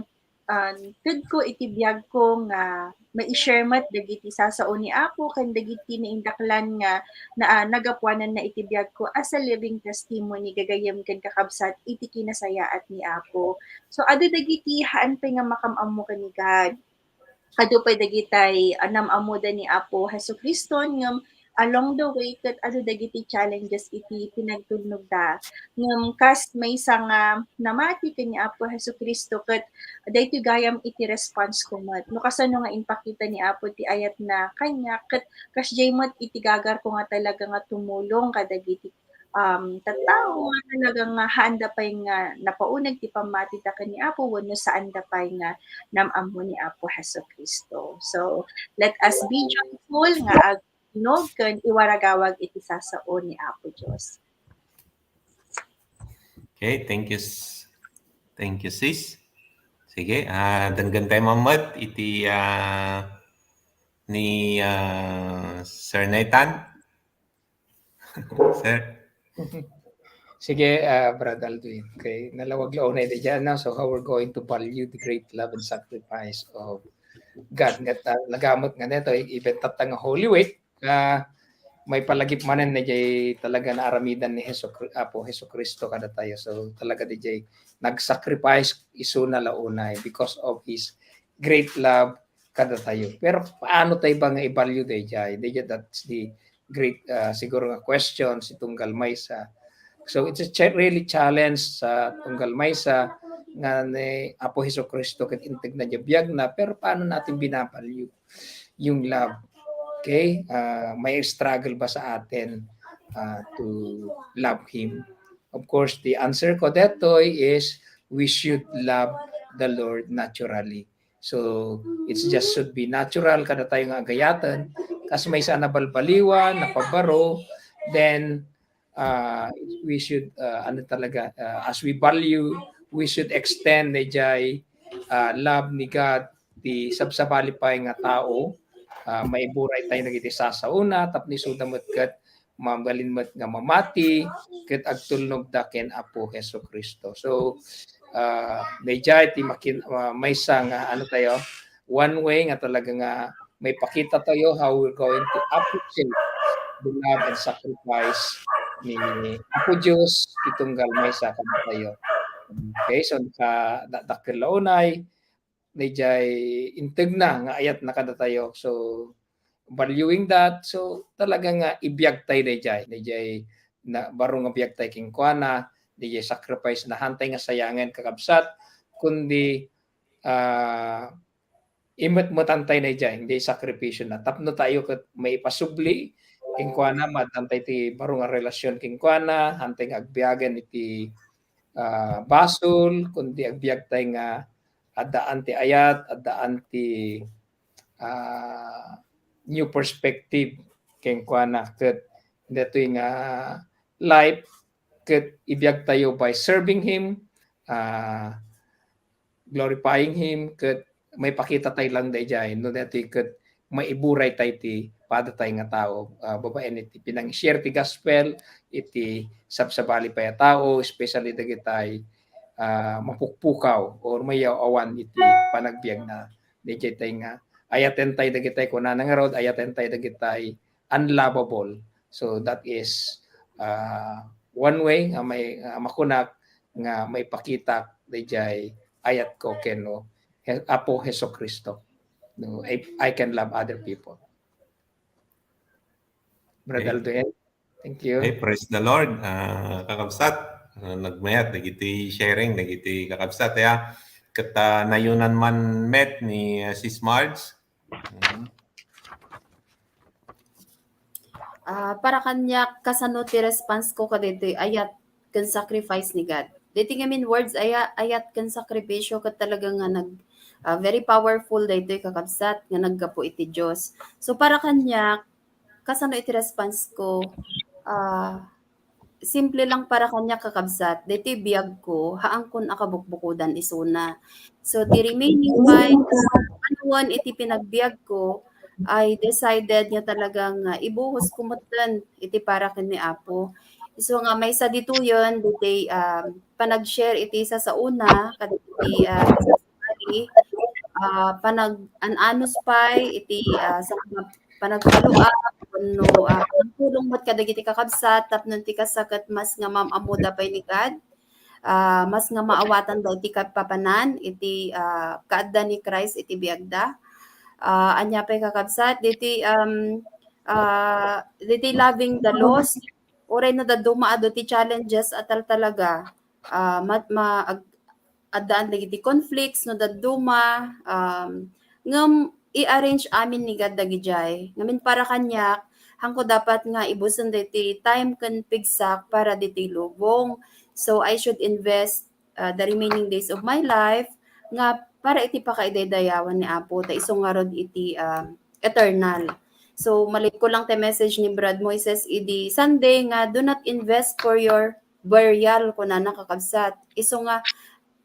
tud ko iti biag ko nga mai-share mat dagiti sasao ni Apo ken dagiti naindaklan nga nagapuanan na iti biag ko as a living testimony gagayam ken kakabsat iti kinasayaat ni Apo. So ado dagiti haan pay nga makamammo ken ni God. Ado pay dagitay namamuda ni Apo Jesucristo ngem along the way ket ado dagiti challenges iti pinagtudnog da ngem kas maysa nga namati ken ni Apo Jesucristo ket daytoy gayam iti response ko met no kasano nga impakita ni Apo ti ayat na kanya ket kasjay met iti gagar ko nga talaga nga tumulong kadagiti tattao nga talaga nga handa pay nga napauneg ti pamati da ken ni Apo wenno saan da pay nga namammo ni Apo Jesucristo. So let us be joyful nga agnog ken iwaragawag iti sasao ni Apo Dios. Okay, thank you. Thank you, sis. Sige, danggan tayo mamat iti ni Sir Nathan. Sir. Sige, Brad Alduin. Okay, nalawag-law na ito dyan. No? So how we're going to value the great love and sacrifice of God. Nagamot nga nito, even tatang Holy Week, may palagip manan na jay talaga na aramidan ni Apo Jesucristo kada tayo. So talaga di jay nag-sacrifice iso na launay because of His great love kada tayo. Pero paano tayo ba nga i-value di jay? That's the great siguro nga question si Tunggal Maysa. So it's a really challenge sa Tunggal Maysa nga ni Apo Jesucristo ket intig na biyag na pero paano natin binavalue yung love? Okay? May struggle ba sa atin to love Him? Of course, the answer ko dito is we should love the Lord naturally. So, it just should be natural kada tayo nga agayatan. Kasi may sana balbaliwan, napabaro, then we should, as we value, we should extend the love ni God, di sabsabali pa nga tao, may buray tayo nagitisa sa una, tapni sudamot kat magalinmat nga mamati, kat agtulnog da ken Apo Jesucristo. So, medya iti may isang tayo, one way nga talaga nga may pakita tayo how we're going to appreciate the love and sacrifice ni Apo Diyos itunggal may sa kanya tayo. Okay, so dakilaunay medjay integ na nga ayat na kada tayo. So valuing that, so talaga nga ibiyag tayo medjay na baro nga biyag tayo king kuana, medjay sacrifice na hantay nga sayangan kakabsat kundi imot-motantay na dyan, hindi sakripisyo na. Tapno tayo kat may pasubli, kingkuana madantay ti baro nga relasyon kingkuana hantay nga agbiagan iti basol kundi agbiag tay nga addaan ti ayat, addaan ti new perspective kingkuana ket detoy nga life ket ibiyag tayo by serving him, glorifying him ket may pakita tayo lang dayjay no detoy ket maiburay tayo ti pada tayo nga tao, babaen iti pinang-share ti gospel iti sabsabali pa ya tao, especially dagitay mapukpukaw or mayaw awan iti panagbiag na dayjay tayo nga ayaten tayo dagitay kunana nga rod, ayaten tayo dagitay unlovable. So that is one way nga may makunak nga may pakita dayjay ayat ko keno Apo Heso Kristo. No, I can love other people. Brother Alduin, thank you. Okay, praise the Lord. Kakabsat, nagmayat, nagiti sharing, nagiti kakabsat. Ya, kata nayunan man met ni Sis Marge. Para kanya kasano ti response ko kadito ayat kan sacrifice ni God. Dito nga min words ayat kan sakripisyo kat talaga nga very powerful dito kakabsat nga naggapo iti Dios. So para kanya kasano iti response ko simple lang para kanya kakabsat dito biyag ko haangkon akabukbukudan isuna. So the remaining 5 iti pinagbiag ko I decided nga talagang ibuhos kumutan iti para ken ni Apo. So nga may sa dito yun diti panag-share iti sa una kaditi panag-ananos pay iti sa panag-follow up no tulong mat kadagiti kakabsat tapno ti kasakat mas nga mamamuda pay ni God. Mas nga maawatan daw iti kapapanan iti kaadda ni Christ iti biagda. Anya pay kakabsat diti loving the lost oray no daduma ado ti challenges atal talaga addaan dagiti conflicts no daduma ngem i-arrange amin ni God dagijay ngamin para kanyak hangko dapat nga ibuson diti time ken pigsak para diti lubong so I should invest the remaining days of my life nga para iti pakaidaydayawan ni Apo ta iso nga rod iti eternal. So malit ko lang te message ni Brad Moises idi Sunday nga do not invest for your burial kunana kakabsat. Iso nga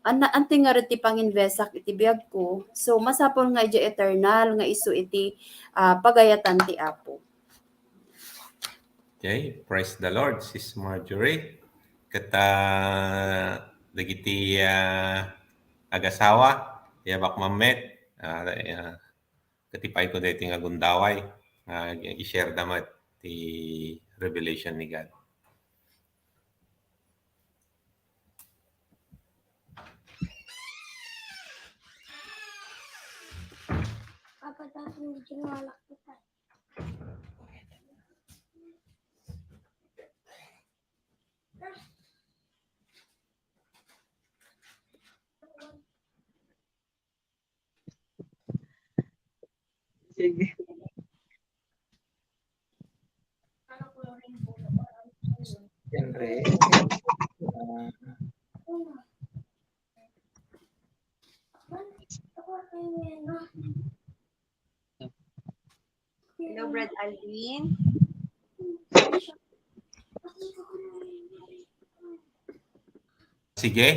anting nga red ti panginvesak iti biag ko. So masapol nga iti eternal nga iso iti pagayatan ti Apo. Okay, praise the Lord, Sis Marjorie. Kata dagiti agasawa, yabak mamet, katipay ko dito nga gundaway, i-share damat ti revelation ni God. Sige. Henry. Hello, Brad Alvin. Sige,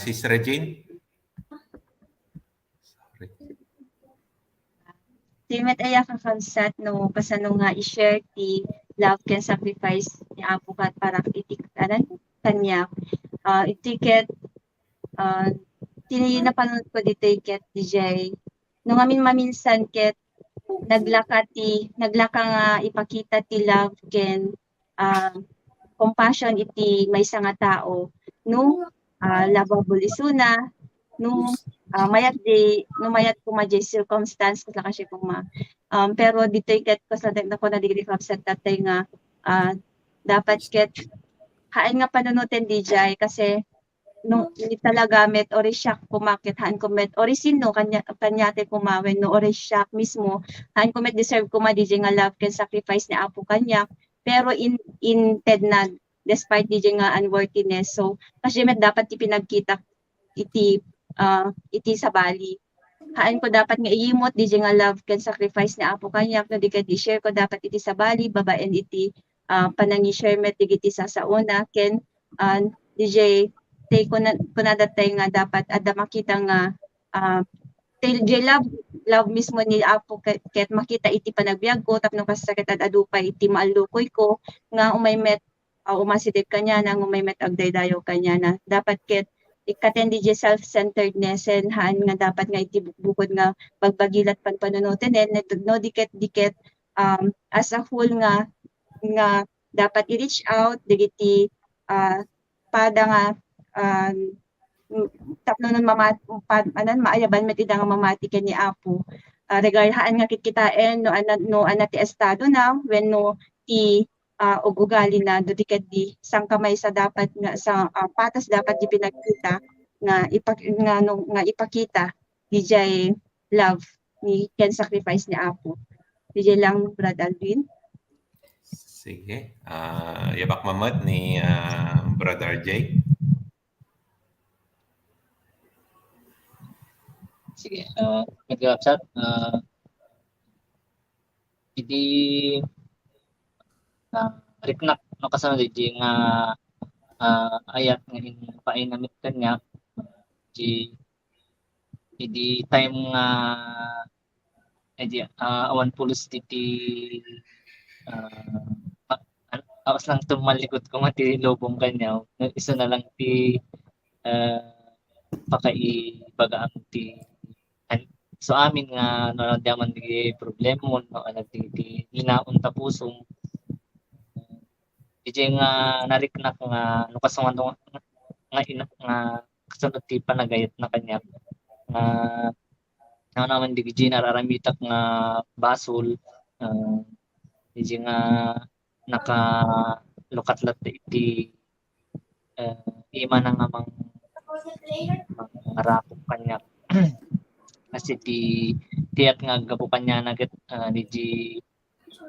Sis Regine. Timet aya kakabsat no kasano nga i-share ti love can sacrifice ni Apo kat para iti kanya itiket napanood ko di tiket DJ no ngamin maminsan ket naglaka nga ipakita ti love ken compassion iti maysa nga tao no lovable isuna no mayat ko madjay circumstance kasi kasi kuma pero dito ket ko sa na ko na digri kapsat tatay nga dapat ket hain nga panunutin DJ kasi no ni talaga met ori siya kumakit haan ko met ori sino kanya te kumawen no ori siya mismo haan ko met deserve ko DJ nga love ken sacrifice ni Apo kanya pero in TED na despite DJ nga unworthiness so kasi met dapat ti pinagkita iti sa bali haan ko dapat nga iimot DJ nga love ken sacrifice ni Apo kanya no di ka di share ko dapat iti sa bali babaen iti panangi-share met digiti sa una ken DJ tay kunadatay nga dapat adda makita nga DJ love mismo ni Apo ket makita iti panagbiag ko tapno kasakit at adupay iti maalukoy ko nga umay met umasidip kanya nang umay met agdaydayo kanya na dapat ket ikaten DJ self-centeredness and haan nga dapat nga iti bukod nga pagbagilat panunutin no diket as a whole nga dapat i-reach out digiti pada nga tapno nun maayaban met ida nga mamati ken ni Apo regarhaan nga kitkitain no anati estado na when no ti og ugali na do diket di sang kamay sa dapat nga sa patas dapat di pinagkita nga ipakita DJ love ni ken sacrifice ni Apo. DJ lang Brad Alvin. Sige. Yabak mamad ni Brother RJ. Sige, nag-chat. Hindi riknak no kasano di nga ayat nga painamit kanya di time nga awan pulos titi awas lang tumalikot ko mati lobong kanya isa na lang ti pakaibaga ang ti so amin nga naramdaman di problema mo no di hinaon ta pusong DJ nga nariknak nga no kasungan nga kasunod ti panagayat na kanya nga naman di DJ nararamitak nga basol DJ nga naka lukatlat iti ima na nga mang rakop kanya kasi tiyak nga gapo kanya nagit DJ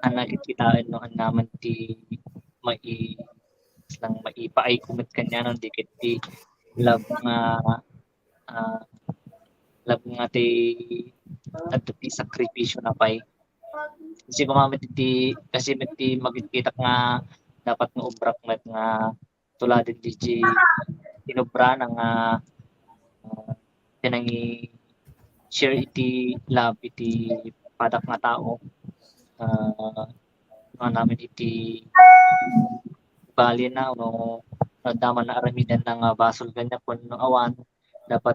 anagit kitain no naman ti maipaay kumit kanya ng dikit ti love nga ti adto ti sakripisyo na pay kasi gumamit ti kasi met ti magkita nga dapat nga ubrak met nga tulad din DJ inobra na nga tinangi share iti love iti padak nga tao namin iti bali na no daman na aramidan ng basol kanya po no awan dapat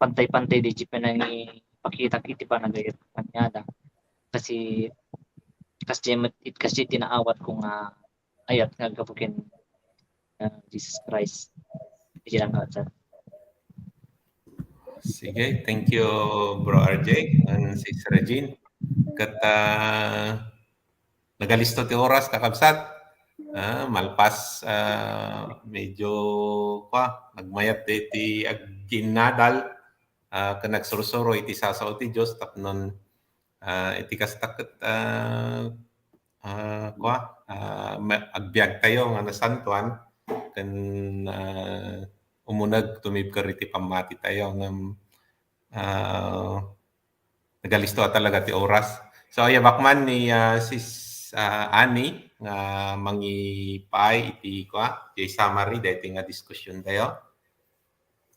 pantay-pantay di panang pakita iti panagayat kanya da kasi tinaawat ko nga ayat nga gapukin Jesus Christ iti lang sa Sige, thank you Bro RJ and Sis Regine. Kata nagalisto ti oras kakabsat. Malpas medyo nagmayat iti agkinadal ken nagsursuro iti sasao ti Dios tapnon iti kastakket agbiag tayo nga nasantuan ken umunag tumibker iti pamati tayo nga nagalisto talaga ti oras. So ayabakman ni Sis Ani nga mangipay iti iti summary dahiti nga diskusyon tayo.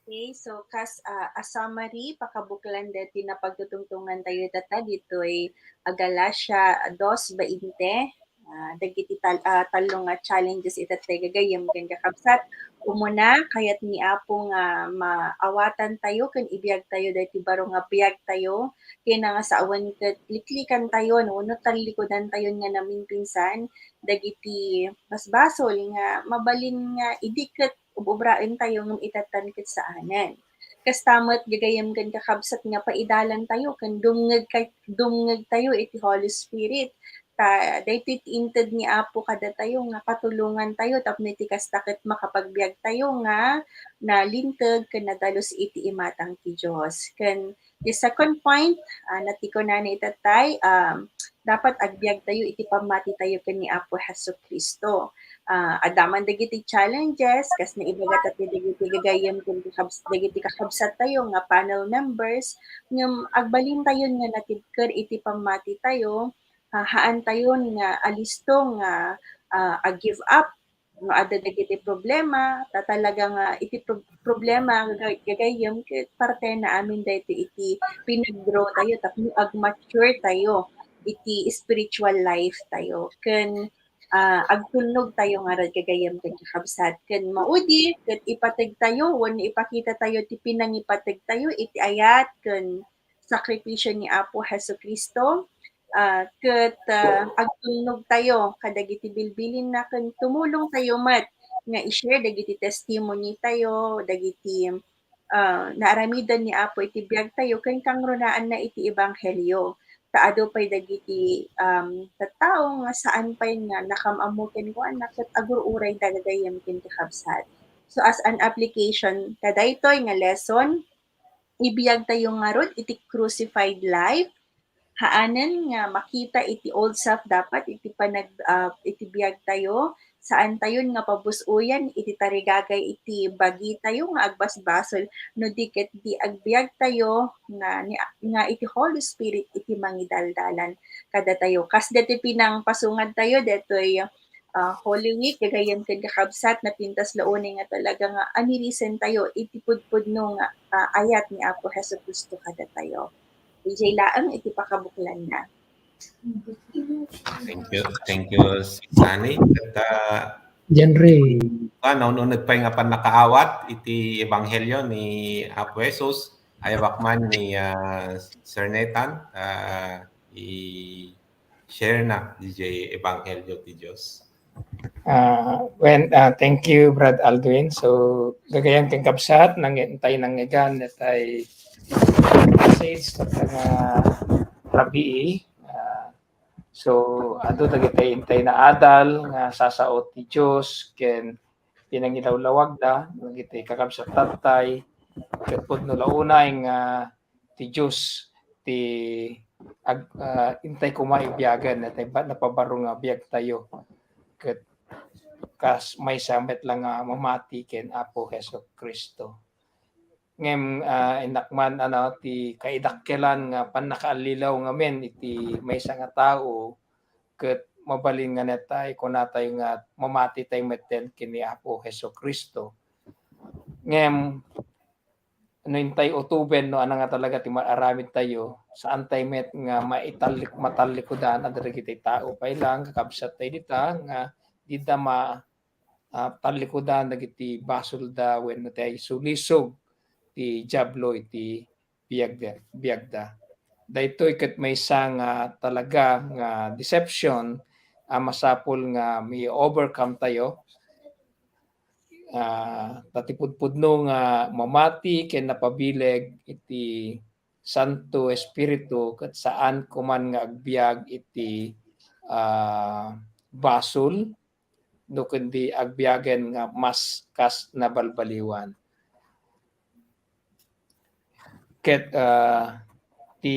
Okay, so a summary pakabuklan dati na pagtutungtungan tayo dito'y Galatia 2:20 dagiti talong challenges itatay gagayem ken kakabsat umuna kayat ni Apo nga maawatan tayo ken ibiyag tayo dahiti baro nga biyag tayo ken nga sa awan ket liklikan tayo no talikodan tayo nga namin pinsan dagiti mas basol nga mabalin nga idiket ubraen tayo ng itatan ket sa anan. Kastamat gagayem ken kakabsat nga paidalan tayo ken dumngeg tayo iti Holy Spirit ta daytoy inted ni Apo kada tayo nga katulungan tayo tapno iti kastakit makapagbiag tayo nga nalinteg ken nadalos iti imatang ti Dios. Ken the second point, natiko na ni itatay, dapat agbiag tayo iti pamati tayo ken ni Apo Hesukristo. Adaman dagiti challenges kas naibagat at dagiti gagayem ken dagiti kakabsat tayo nga panel members ngem agbalin tayo nga natibker iti pamati tayo, haan tayo nga alisto nga ag-give up no adda dagiti problema ta talaga nga iti problema gagayem ket parte na amin daytoy iti pinag-grow tayo tapno ag-mature tayo iti spiritual life tayo ken agtulnog tayo nga rad gagayem ken kakabsat ken maudi ket ipateg tayo wenno ipakita tayo ti pinangipateg tayo iti ayat ken sakripisyo ni Apo Hesukristo ket agtulnog tayo kadagiti bilbilin na ken tumulong tayo met nga i-share dagiti testimony tayo dagiti naaramidan ni Apo iti biag tayo ken kangrunaan na iti ebanghelyo taado pay dagiti tattao nga saan pay nga nakam-ammo ken kuan ket agur-uray dagagayem ken kakabsat. So as an application kadaytoy nga lesson ibiyag tayo nga rod iti crucified life haanen nga makita iti old self dapat iti iti biag tayo saan tayon nga pabusuyan iti tarigagay iti bagi tayo nga agbasbasol no di ket di agbiag tayo nga iti Holy Spirit iti mangidaldalan kada tayo kas deti pinang pasungad tayo detoy Holy Week gagayem ken kakabsat na pintas laone nga talaga nga anirisen tayo iti pudpudno nga ayat ni Apo Hesukristo kada tayo. DJ laang iti pakabuklan na. Thank you, Sani. At Genre. naununod pa nga pan nakaawat iti ebanghelyo ni Apo Jesus ay wakman ni Sir Nathan i-share na DJ ebanghelyo ti Dios. Thank you, Brad Aldwin. So, gagayang kang kapsat, nangintay nang igan at ay message sa mga rabii. So, ato dagitay intay na adal nga sasaot ti Dios ken pinangilawlawag da dagitay kakabsat tatay ket pudno launay nga ti Dios ti intay kumaibiyagan at napabaro nga biag tayo ket kas may samet lang nga mamati ken Apo Hesukristo. Ngem inakman ti kaidakkelan nga pannakaalilaw nga men iti maysa nga tao ket mabalin nga netay kunatay nga mamati tay metten kini Apo Hesukristo. Ngem no intay utuben no ana nga talaga ti maaramid tayo saan tay met nga matalikudan adda dagiti tao pay lang kakabsat tay dita nga dida talikudan dagiti basol da wenno tay sulisog ti diablo iti biagda. Daytoy ket maysa nga talaga nga deception masapol nga may overcome tayo. Tatipudpudno nga mamati ken napabileg iti Santo Espiritu ket saan kuman nga agbiag iti basol no kundi agbiagen nga mas kas nabalbaliwan. Ket ti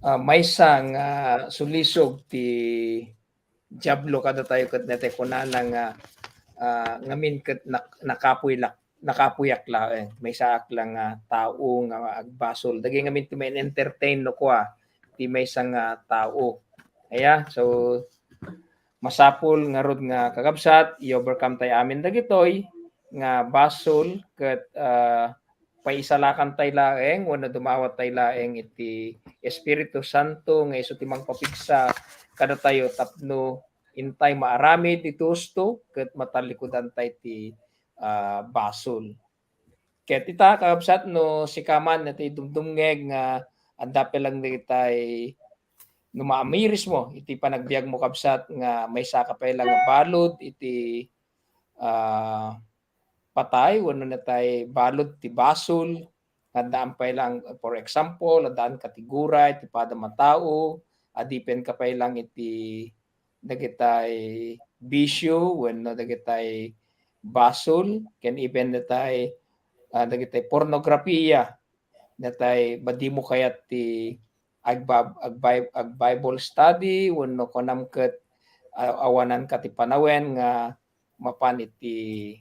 maysa nga sulisog ti diablo kada tayo ket nete kunana nga ngamin ket nakapuyak laeng maysa lang nga tao nga agbasol daging ngamin ti men entertain no kwa ti maysa nga tao. So masapol nga rod nga kakabsat i-overcome tay amin dagitoy nga basol ket paisalakan tay laeng wenno dumawat tay laeng iti Espiritu Santo nga isu ti mangpapigsa kada tayo tapno intay maaramid iti husto ket matalikudan tay ti basol. Ket ita kakabsat no sikaman iti dumdumngeg nga andapel lang ditay no maamiris mo iti panagbiag mo kabsat nga maysa ka pay lang nga balod iti patay wenno natay balod ti basol andaan pay lang for example adaan katiguray ti pada matao adipen kapay lang iti dagitay bisyo wenno dagitay basol ken even datay dagitay pornografiya datay badimo kayat ti ag Bible study wenno kunam ket awanan ka ti panawen nga mapan iti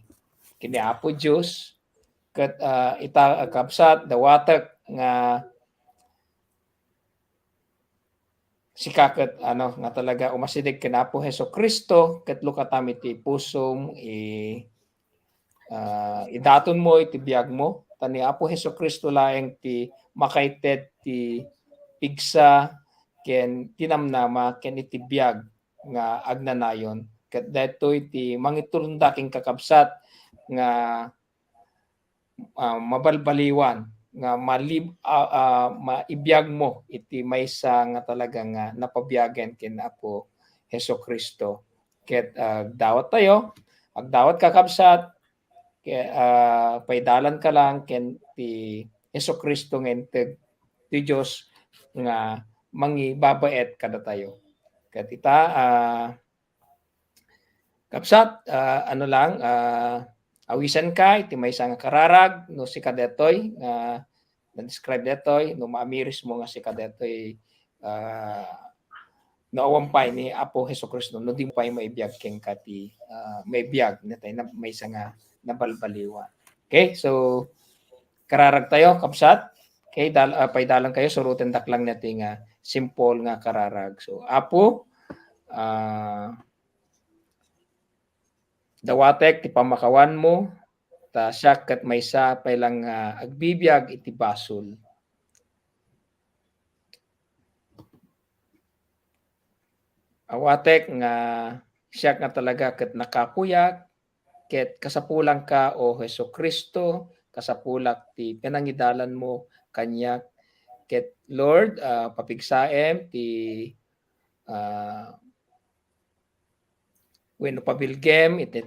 kini Apo Dios ket ita kabsat dawatek nga sikaket nga talaga umasidig ken Apo Hesukristo ket lukatam iti pusom idaton mo iti biag mo tani Apo Hesukristo laeng ti makaited ti pigsa ken tinamnama ken iti biag nga agnanayon ket daytoy ti mangitulong daking kakabsat nga mabalbaliwan nga maibiyag mo iti maysa nga talaga nga napabiyagen ken Apo Hesukristo ket agdawat kakabsat paidalan ka lang ken ti Hesukristo ngenteg ti Dios nga mangibabaet kada tayo ket ita kabsat awisan ka iti maysa nga kararag no si kadetoy na-describe detoy no maamiris mo nga si kadetoy nauwampay ni Apo Hesukristo no di mo pay maibiyag ken kati maibiyag natay na maysa nga nabalbaliwan. Okay, so kararag tayo kabsat. Okay, paidalan kayo suruten daklang nating simple nga kararag. So Apo dawatek ti pamakawan mo ta siya ket maysa pay lang agbibiyag iti basol. Awatek nga siya nga talaga ket nakapuyat ket kasapulang ka o Hesukristo kasapulak ti pinangidalan mo kanyak ket Lord papigsaem ti wenno pabilgem iti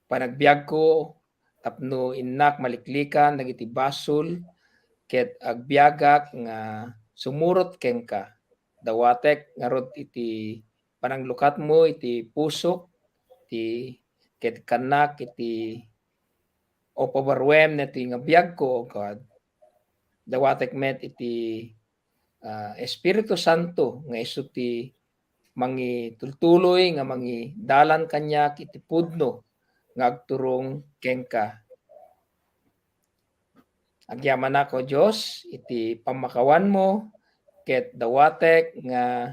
panagbiag ko tapno innak maliklikan dagiti basol ket agbiagak nga sumurot ken ka dawatek ngarod iti pananglukat mo iti pusok ti ket kannak iti opabarwem neti nga biag ko o God dawatek met iti Espiritu Santo nga isu ti mangitultuloy nga mangidalan kanyak iti pudno nga agturong kenka. Agyaman ako Dios iti pamakawan mo ket dawatek nga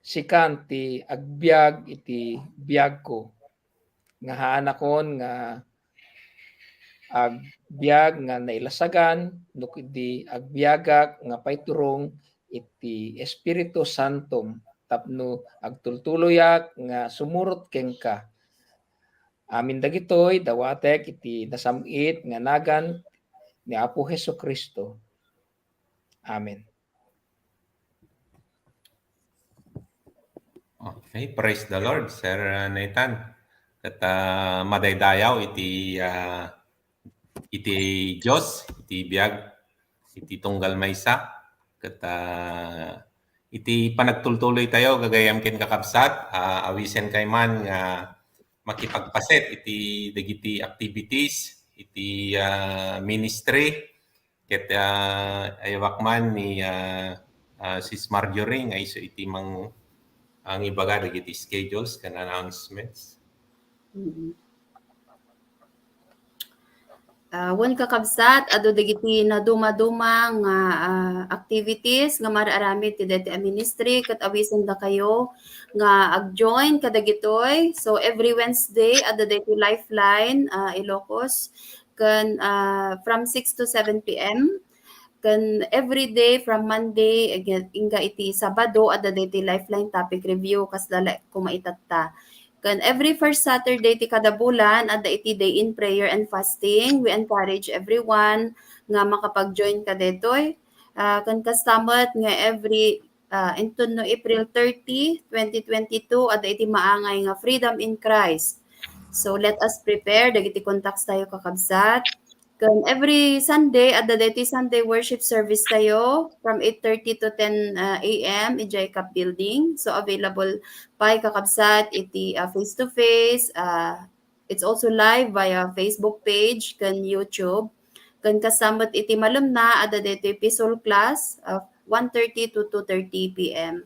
sikan ti agbiag iti biag ko nga haanakon nga agbiag nga nailasagan no di agbiagak nga paiturong iti Espiritu Santo tapno agtultuloyak nga sumurot kenka. Amin dagitoy dawatek iti nasamit nga nagan ni Apo Hesukristo. Amen. Okay, praise the Lord, Sir Nathan. At madaydayaw iti Diyos, iti biag, iti tunggal maysa. Kat iti panagtultuloy tayo gagayam ken kakabsat awisen kay man nga makipagpaset iti dagiti activities iti ministry ket ayawak man ni Sis Marjorie nga isu iti ang ibaga dagiti schedules ken announcements. Wen kakabsat adu dagiti na duma-duma nga activities nga mararami ti deti ministry ket awisen da kayo nga ag-join kadagitoy. So every Wednesday adu deti Lifeline Ilocos ken from 6 to 7 PM. Ken every day from Monday again inga iti Sabado adu deti Lifeline topic review kas dala kumaitatta. Kan every first Saturday ti kada bulan adda iti day in prayer and fasting. We encourage everyone nga makapag-join ka detoy. Kan kastamat nga every intun no April 30, 2022 adda iti maangay nga Freedom in Christ. So let us prepare dagiti contacts tayo kakabsat. Kung every Sunday, at the Deti Sunday worship service tayo from 8:30 to 10 a.m. in Jacob Building. So available pa kakabsat iti face-to-face. It's also live via Facebook page kan YouTube. Kan kasamot iti malumna at the Deti Epistle class of 1:30 to 2:30 p.m.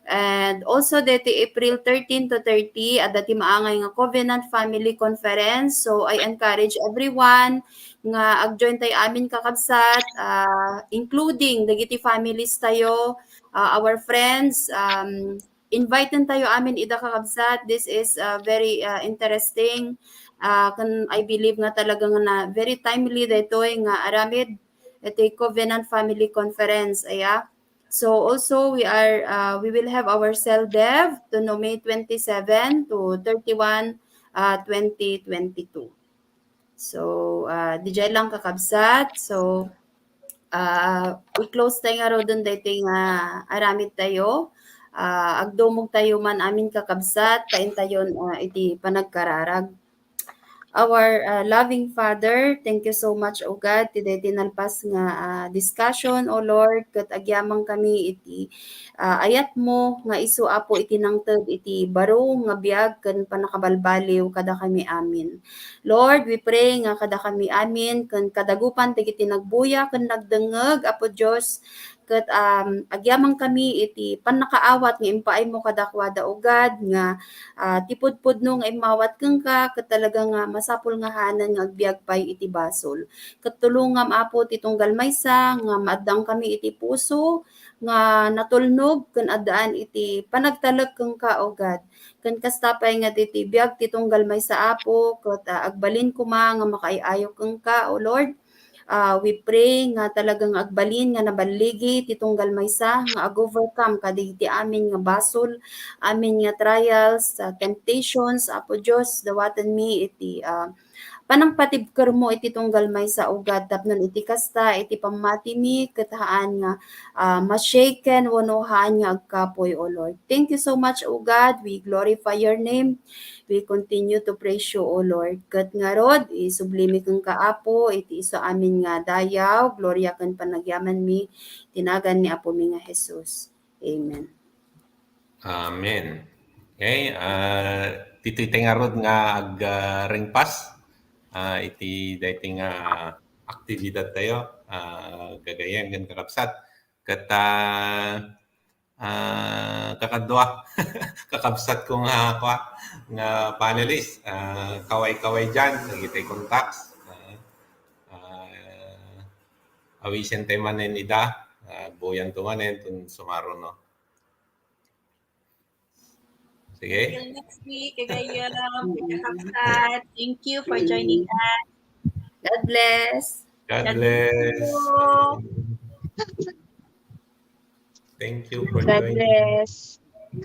And also dati April 13 to 30 at dati maangay nga Covenant Family Conference. So I encourage everyone nga ag-join tayo amin kakabsat, including dagiti families tayo, our friends, invitein tayo amin ida kakabsat. This is very interesting. I believe nga talaga nga na very timely daytoy nga aramid iti Covenant Family Conference aya. So also we will have our CELDEV to May 27 to 31, 2022. So DJ lang kakabsat. So we close tayo nga ro dun dating aramid tayo. Agdumog tayo man amin kakabsat kain tayo iti panagkararag. Our loving Father, thank you so much, O God, ti tinalpas nga discussion, O Lord, kat agyamang kami iti ayat mo nga isu apo iti nangted iti baro nga biag ken panakabalbaliw kada kami amin. Lord, we pray nga kada kami amin ken kadagupan dagiti nagbuya ken nagdengeg apo Dios ket agyamang kami iti panakaawat nga impaay mo kadakwada O God nga tipudpud nga imawat keng ka ket talaga nga masapul nga hanan nga agbiag pay iti basol. Ket tulungam apo ti tunggal maysa nga maaddang kami iti puso nga natulnog ken addaan iti panagtalag keng ka O God. Ken kastapay nga iti biag ti tunggal maysa apo ket agbalin kuma nga makaayayo keng ka O Lord. We pray nga talagang agbalin nga nabaligi ti tunggal maysa nga ag-overcome kadagiti amin nga basol, amin nga trials, temptations, apo Dios dawatan mi iti panangpatibker mo iti tunggal maysa O God tapnon iti kasta iti pamati mi ket haan nga ma-shaken wenno haan nga agkapoy O Lord. Thank you so much O God. We glorify your name. We continue to praise you, O Lord. Kat nga rod, isublimi kang kaapo, iti iso amin nga dayaw, gloria kan panagyaman mi, tinagan ni Apo mi nga Jesus. Amen. Amen. Okay, tititay nga rod nga ringpas, iti dating aktibidad tayo, gagayan gan kakabsat, kat kakadwa kakabsat ko nga panelist, kaway-kaway dyan, nagitay contacts, awisen tayo manen ida, buyan tumanen, tun sumaro no. Sige. Until next week, kagayam, kakabsat. Thank you for joining us. God bless. God bless. Thank you for God joining. bless.